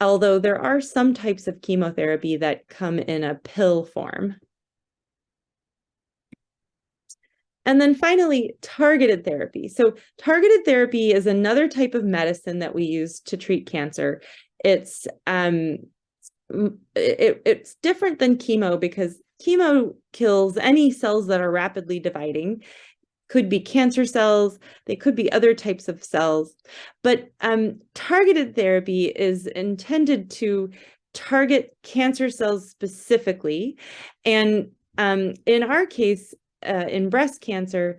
although there are some types of chemotherapy that come in a pill form. And then finally, targeted therapy. So targeted therapy is another type of medicine that we use to treat cancer. It's different than chemo because chemo kills any cells that are rapidly dividing. Could be cancer cells, they could be other types of cells, but targeted therapy is intended to target cancer cells specifically. And in our case, in breast cancer,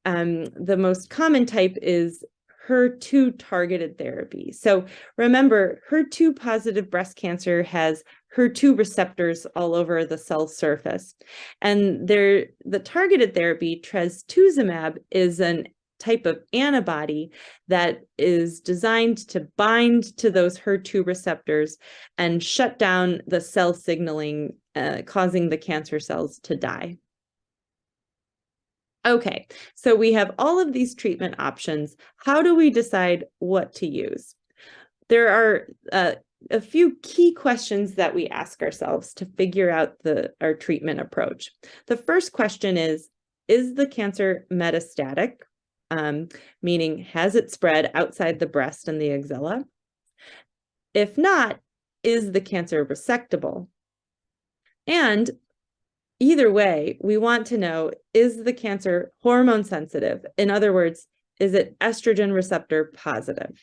the most common type is HER2 targeted therapy. So remember, HER2 positive breast cancer has HER2 receptors all over the cell surface. And the targeted therapy, trastuzumab, is a type of antibody that is designed to bind to those HER2 receptors and shut down the cell signaling, causing the cancer cells to die. Okay, so we have all of these treatment options. How do we decide what to use? There are a few key questions that we ask ourselves to figure out our treatment approach. The first question is the cancer metastatic? Meaning, has it spread outside the breast and the axilla? If not, is the cancer resectable? And either way, we want to know, is the cancer hormone sensitive? In other words, is it estrogen receptor positive?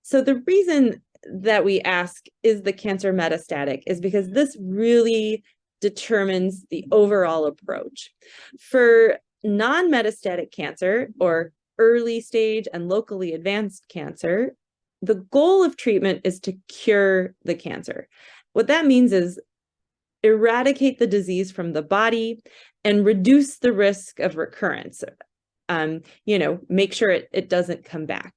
So the reason that we ask, is the cancer metastatic, is because this really determines the overall approach. For non-metastatic cancer, or early stage and locally advanced cancer, the goal of treatment is to cure the cancer. What that means is eradicate the disease from the body and reduce the risk of recurrence. Make sure it doesn't come back.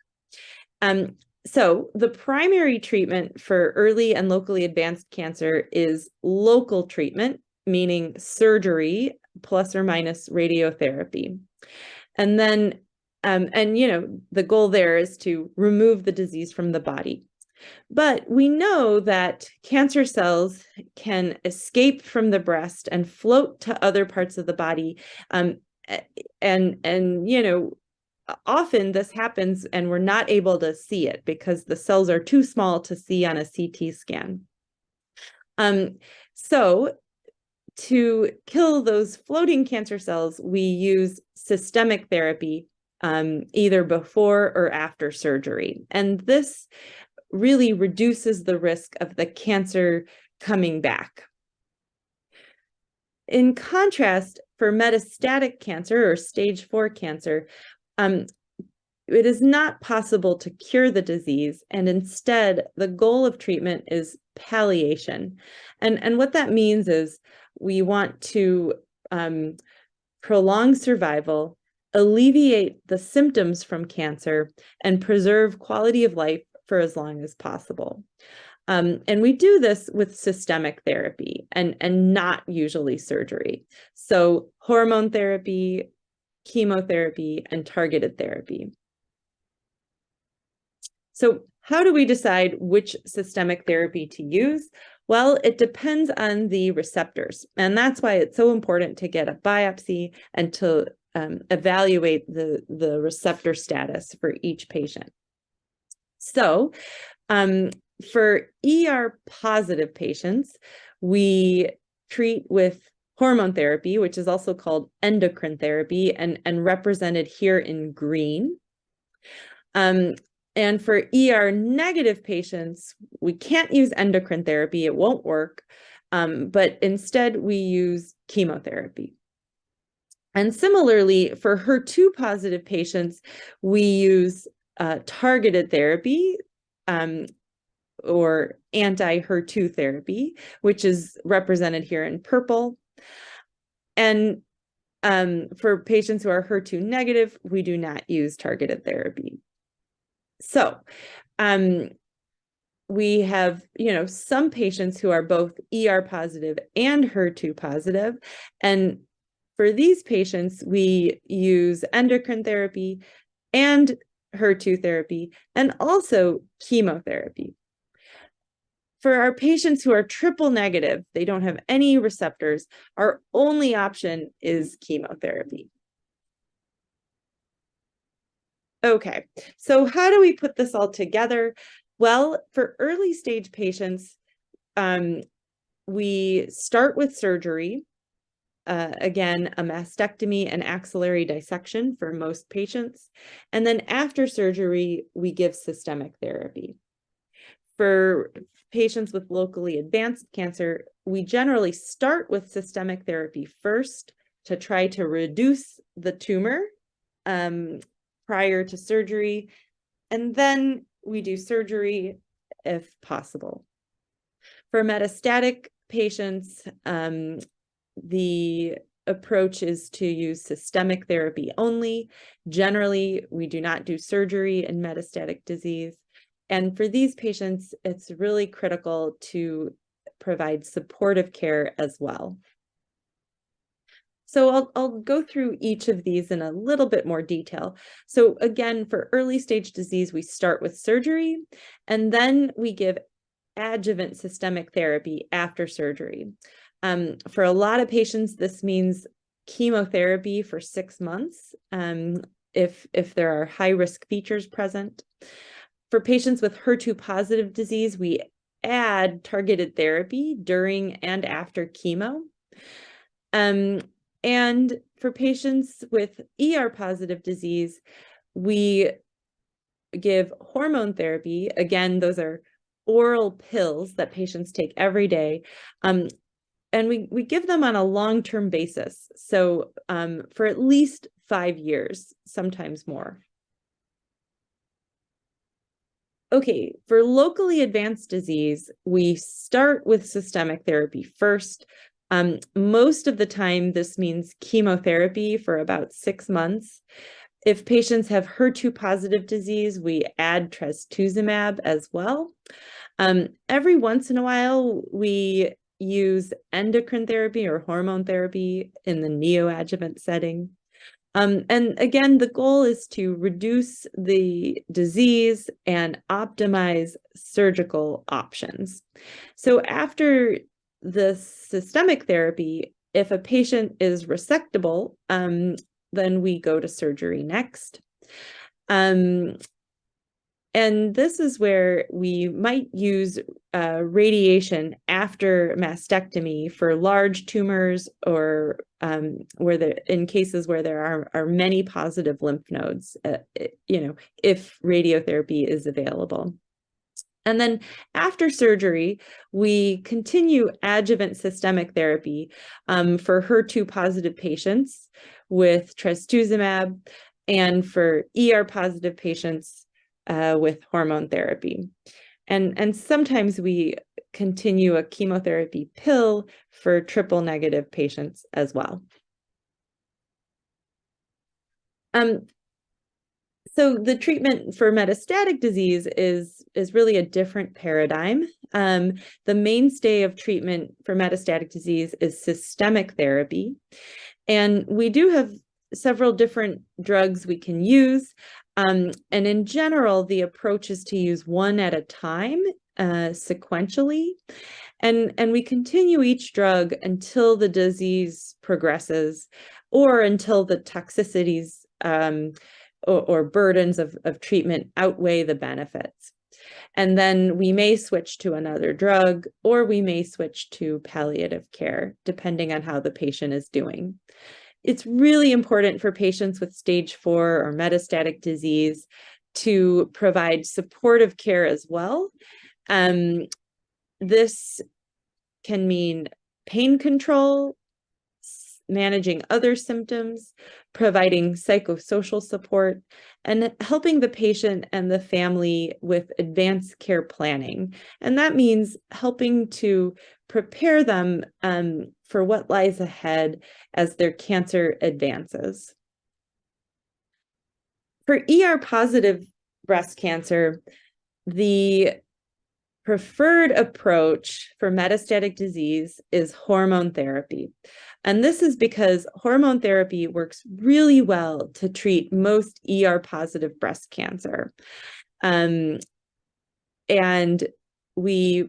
So the primary treatment for early and locally advanced cancer is local treatment, meaning surgery plus or minus radiotherapy. And then, the goal there is to remove the disease from the body. But we know that cancer cells can escape from the breast and float to other parts of the body. Often this happens and we're not able to see it because the cells are too small to see on a CT scan. So to kill those floating cancer cells, we use systemic therapy, either before or after surgery. And this really reduces the risk of the cancer coming back. In contrast, for metastatic cancer or stage 4 cancer, it is not possible to cure the disease, and instead the goal of treatment is palliation. And what that means is we want to prolong survival, alleviate the symptoms from cancer, and preserve quality of life for as long as possible. And we do this with systemic therapy and not usually surgery. So hormone therapy, chemotherapy, and targeted therapy. So how do we decide which systemic therapy to use? Well, it depends on the receptors. And that's why it's so important to get a biopsy and to evaluate the receptor status for each patient. So For ER positive patients, we treat with hormone therapy, which is also called endocrine therapy and represented here in green. And for ER negative patients, we can't use endocrine therapy, it won't work, but instead we use chemotherapy. And similarly, for HER2 positive patients, we use targeted therapy, or anti-HER2 therapy, which is represented here in purple. And for patients who are HER2 negative, we do not use targeted therapy. So we have, some patients who are both ER positive and HER2 positive. And for these patients, we use endocrine therapy and HER2 therapy and also chemotherapy. For our patients who are triple negative, they don't have any receptors, our only option is chemotherapy. Okay, so how do we put this all together? Well, for early stage patients, we start with surgery. Again, a mastectomy and axillary dissection for most patients. And then after surgery, we give systemic therapy. For patients with locally advanced cancer, we generally start with systemic therapy first to try to reduce the tumor prior to surgery, and then we do surgery if possible. For metastatic patients, the approach is to use systemic therapy only. Generally, we do not do surgery in metastatic disease. And for these patients, it's really critical to provide supportive care as well. So I'll go through each of these in a little bit more detail. So again, for early stage disease, we start with surgery, and then we give adjuvant systemic therapy after surgery. For a lot of patients, this means chemotherapy for 6 months if there are high-risk features present. For patients with HER2 positive disease, we add targeted therapy during and after chemo. And for patients with ER positive disease, we give hormone therapy. Again, those are oral pills that patients take every day. And we give them on a long-term basis. So for at least 5 years, sometimes more. Okay, for locally advanced disease, we start with systemic therapy first. Most of the time, this means chemotherapy for about 6 months. If patients have HER2 positive disease, we add trastuzumab as well. Every once in a while, we use endocrine therapy or hormone therapy in the neoadjuvant setting. And again, the goal is to reduce the disease and optimize surgical options. So after the systemic therapy, if a patient is resectable, then we go to surgery next. And this is where we might use radiation after mastectomy for large tumors or in cases where there are many positive lymph nodes, if radiotherapy is available. And then after surgery, we continue adjuvant systemic therapy for HER2 positive patients with trastuzumab and for ER positive patients with hormone therapy. And sometimes we continue a chemotherapy pill for triple negative patients as well. So the treatment for metastatic disease is really a different paradigm. The mainstay of treatment for metastatic disease is systemic therapy. And we do have several different drugs we can use. And in general, the approach is to use one at a time, sequentially. And we continue each drug until the disease progresses or until the toxicities or burdens of treatment outweigh the benefits. And then we may switch to another drug, or we may switch to palliative care, depending on how the patient is doing. It's really important for patients with stage 4 or metastatic disease to provide supportive care as well. This can mean pain control, managing other symptoms, providing psychosocial support, and helping the patient and the family with advanced care planning. And that means helping to prepare them for what lies ahead as their cancer advances. For ER-positive breast cancer, the preferred approach for metastatic disease is hormone therapy. And this is because hormone therapy works really well to treat most ER-positive breast cancer. And we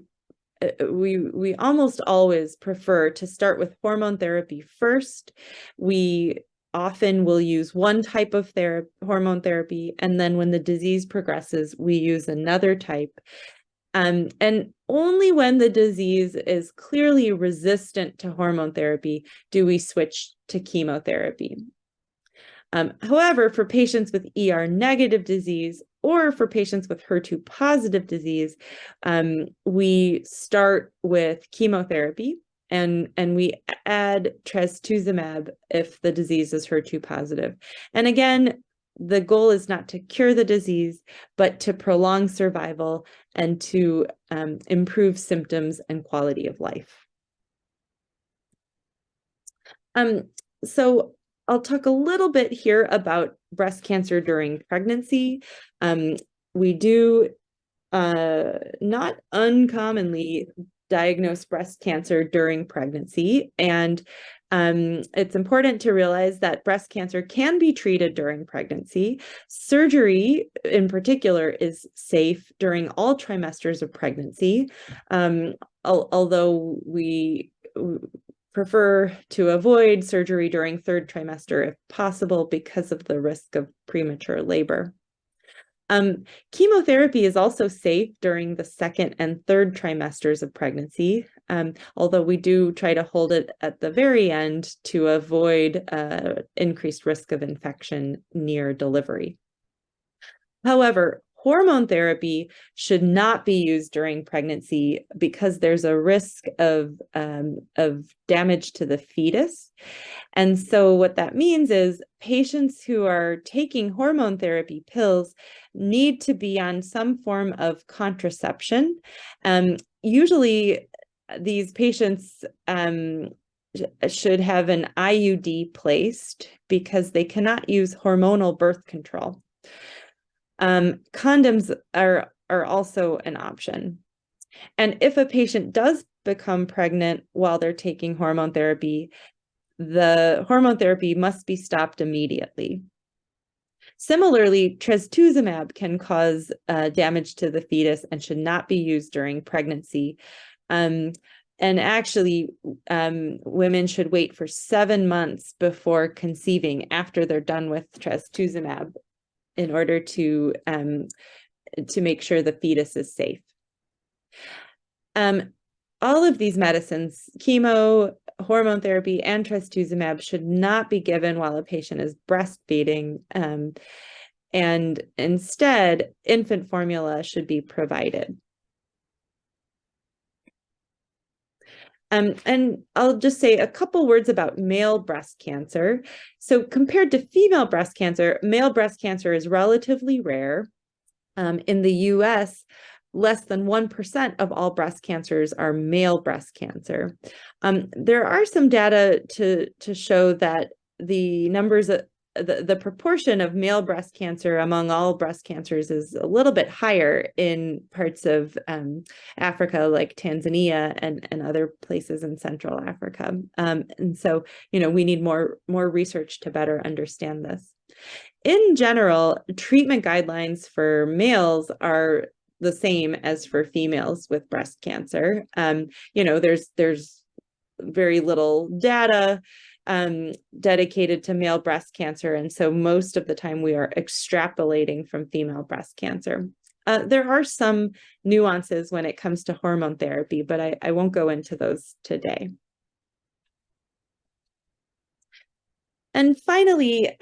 almost always prefer to start with hormone therapy first. We often will use one type of hormone therapy, and then when the disease progresses, we use another type. And only when the disease is clearly resistant to hormone therapy do we switch to chemotherapy. However, for patients with ER-negative disease or for patients with HER2-positive disease, we start with chemotherapy and we add trastuzumab if the disease is HER2-positive. And again, the goal is not to cure the disease, but to prolong survival and to improve symptoms and quality of life. So I'll talk a little bit here about breast cancer during pregnancy. We do not uncommonly diagnose breast cancer during pregnancy, and it's important to realize that breast cancer can be treated during pregnancy. Surgery, in particular, is safe during all trimesters of pregnancy, although we prefer to avoid surgery during third trimester if possible because of the risk of premature labor. Chemotherapy is also safe during the second and third trimesters of pregnancy, although we do try to hold it at the very end to avoid increased risk of infection near delivery. However, hormone therapy should not be used during pregnancy because there's a risk of damage to the fetus. And so what that means is patients who are taking hormone therapy pills need to be on some form of contraception. Usually these patients should have an IUD placed because they cannot use hormonal birth control. Condoms are also an option. And if a patient does become pregnant while they're taking hormone therapy, the hormone therapy must be stopped immediately. Similarly, trastuzumab can cause damage to the fetus and should not be used during pregnancy. And actually, women should wait for 7 months before conceiving after they're done with trastuzumab in order to make sure the fetus is safe. All of these medicines, chemo, hormone therapy, and trastuzumab, should not be given while a patient is breastfeeding, and instead, infant formula should be provided. And I'll just say a couple words about male breast cancer. So compared to female breast cancer, male breast cancer is relatively rare. In the US, less than 1% of all breast cancers are male breast cancer. There are some data to show that the numbers, the proportion of male breast cancer among all breast cancers is a little bit higher in parts of Africa, like Tanzania and other places in Central Africa. And so, we need more research to better understand this. In general, treatment guidelines for males are the same as for females with breast cancer. There's very little data dedicated to male breast cancer, and so most of the time we are extrapolating from female breast cancer. There are some nuances when it comes to hormone therapy, but I won't go into those today. And finally,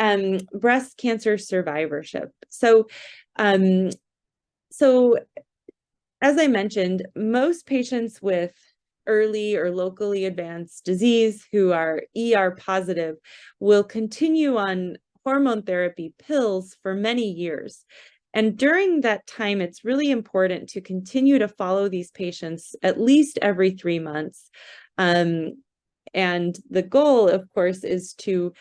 breast cancer survivorship. So as I mentioned, most patients with early or locally advanced disease who are ER positive will continue on hormone therapy pills for many years. And during that time, it's really important to continue to follow these patients at least every 3 months. And the goal, of course, is to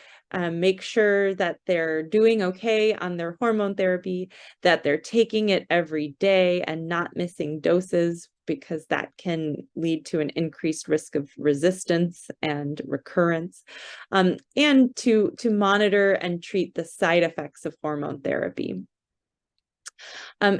make sure that they're doing okay on their hormone therapy, that they're taking it every day and not missing doses, because that can lead to an increased risk of resistance and recurrence, and to monitor and treat the side effects of hormone therapy.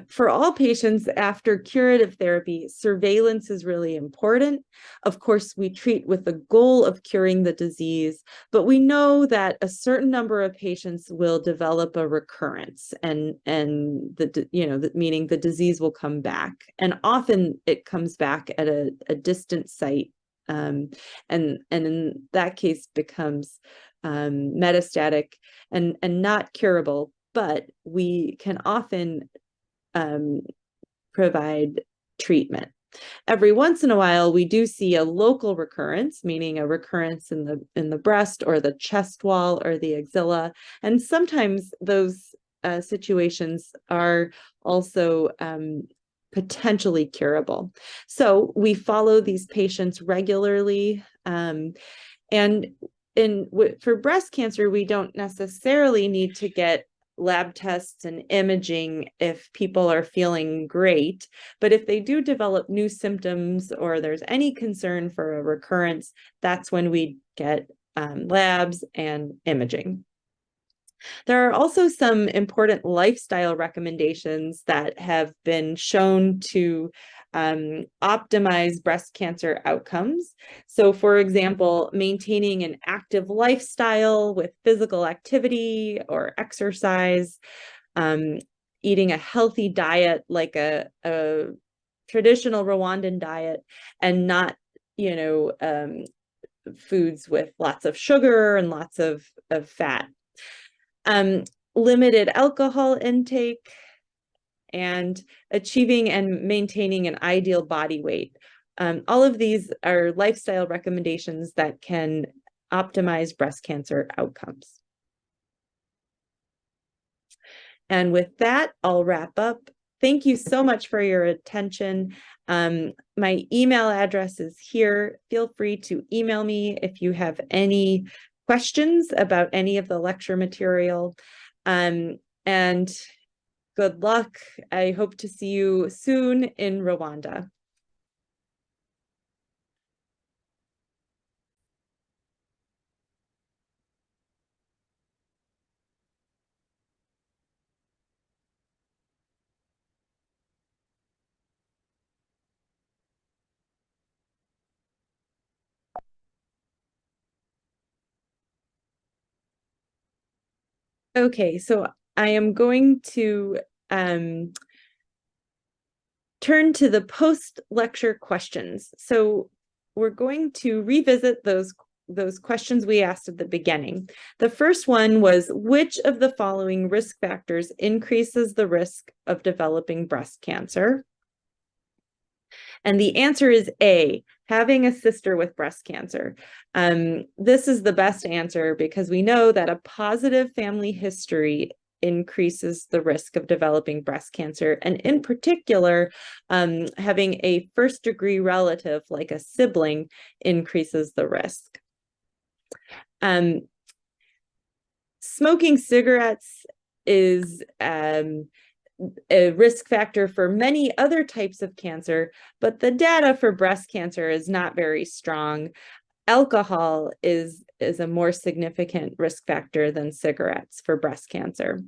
For all patients after curative therapy, surveillance is really important. Of course, we treat with the goal of curing the disease, but we know that a certain number of patients will develop a recurrence, and meaning the disease will come back, and often it comes back at a distant site, and in that case becomes metastatic and not curable, but we can often provide treatment. Every once in a while, we do see a local recurrence, meaning a recurrence in the breast or the chest wall or the axilla, and sometimes those situations are also potentially curable. So we follow these patients regularly, and for breast cancer, we don't necessarily need to get lab tests and imaging if people are feeling great. But if they do develop new symptoms or there's any concern for a recurrence, that's when we get labs and imaging. There are also some important lifestyle recommendations that have been shown to optimize breast cancer outcomes. So, for example, maintaining an active lifestyle with physical activity or exercise, eating a healthy diet like a traditional Rwandan diet, and not, foods with lots of sugar and lots of fat. Limited alcohol intake, and achieving and maintaining an ideal body weight. All of these are lifestyle recommendations that can optimize breast cancer outcomes. And with that, I'll wrap up. Thank you so much for your attention. My email address is here. Feel free to email me if you have any questions about any of the lecture material. And good luck. I hope to see you soon in Rwanda. Okay, so I am going to turn to the post-lecture questions. So we're going to revisit those questions we asked at the beginning. The first one was, which of the following risk factors increases the risk of developing breast cancer? And the answer is A, having a sister with breast cancer. This is the best answer because we know that a positive family history increases the risk of developing breast cancer. And in particular, having a first-degree relative, like a sibling, increases the risk. Smoking cigarettes is a risk factor for many other types of cancer, but the data for breast cancer is not very strong. Alcohol is a more significant risk factor than cigarettes for breast cancer.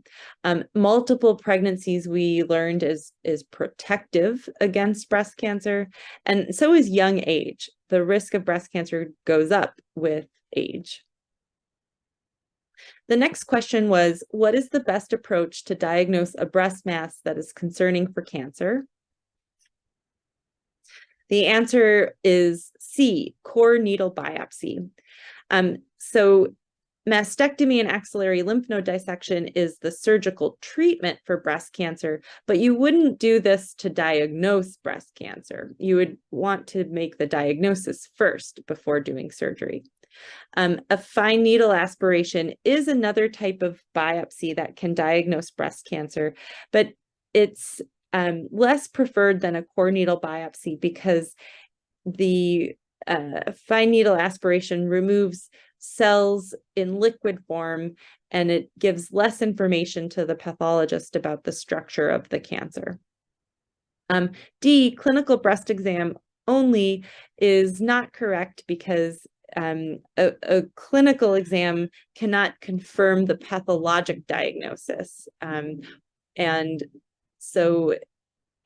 Multiple pregnancies, we learned, is protective against breast cancer, and so is young age. The risk of breast cancer goes up with age. The next question was, what is the best approach to diagnose a breast mass that is concerning for cancer? The answer is C, core needle biopsy. So mastectomy and axillary lymph node dissection is the surgical treatment for breast cancer, but you wouldn't do this to diagnose breast cancer. You would want to make the diagnosis first before doing surgery. A fine needle aspiration is another type of biopsy that can diagnose breast cancer, but it's less preferred than a core needle biopsy because the fine needle aspiration removes cells in liquid form, and it gives less information to the pathologist about the structure of the cancer. D, clinical breast exam only is not correct because a clinical exam cannot confirm the pathologic diagnosis. And so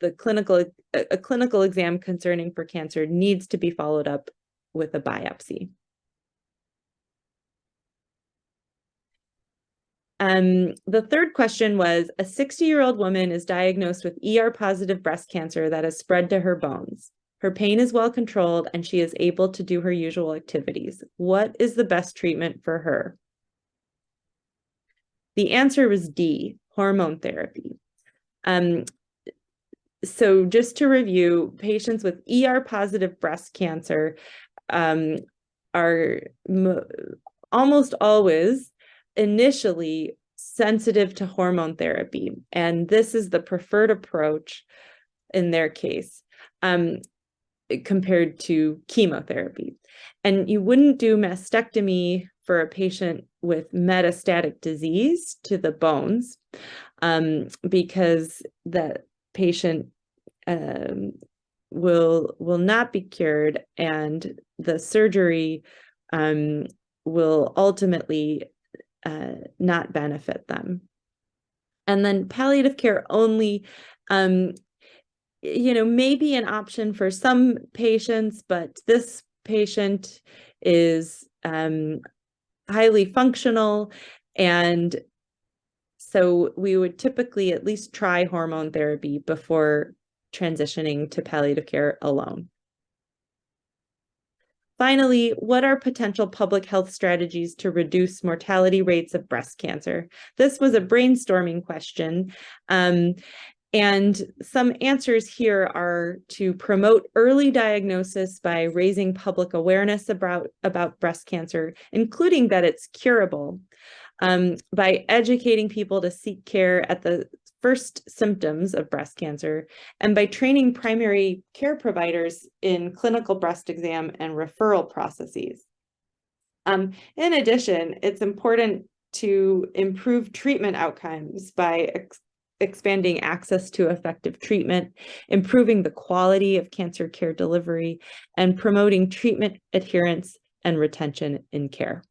a clinical exam concerning for cancer needs to be followed up with a biopsy. The third question was, a 60-year-old woman is diagnosed with ER-positive breast cancer that has spread to her bones. Her pain is well controlled and she is able to do her usual activities. What is the best treatment for her? The answer was D, hormone therapy. So just to review, patients with ER-positive breast cancer are almost always initially sensitive to hormone therapy, and this is the preferred approach in their case compared to chemotherapy. And you wouldn't do mastectomy for a patient with metastatic disease to the bones because the patient will not be cured, and the surgery will ultimately not benefit them. And then palliative care only, may be an option for some patients, but this patient is highly functional, and so we would typically at least try hormone therapy before transitioning to palliative care alone. Finally, what are potential public health strategies to reduce mortality rates of breast cancer? This was a brainstorming question. And some answers here are to promote early diagnosis by raising public awareness about breast cancer, including that it's curable, by educating people to seek care at the first symptoms of breast cancer, and by training primary care providers in clinical breast exam and referral processes. In addition, it's important to improve treatment outcomes by expanding access to effective treatment, improving the quality of cancer care delivery, and promoting treatment adherence and retention in care.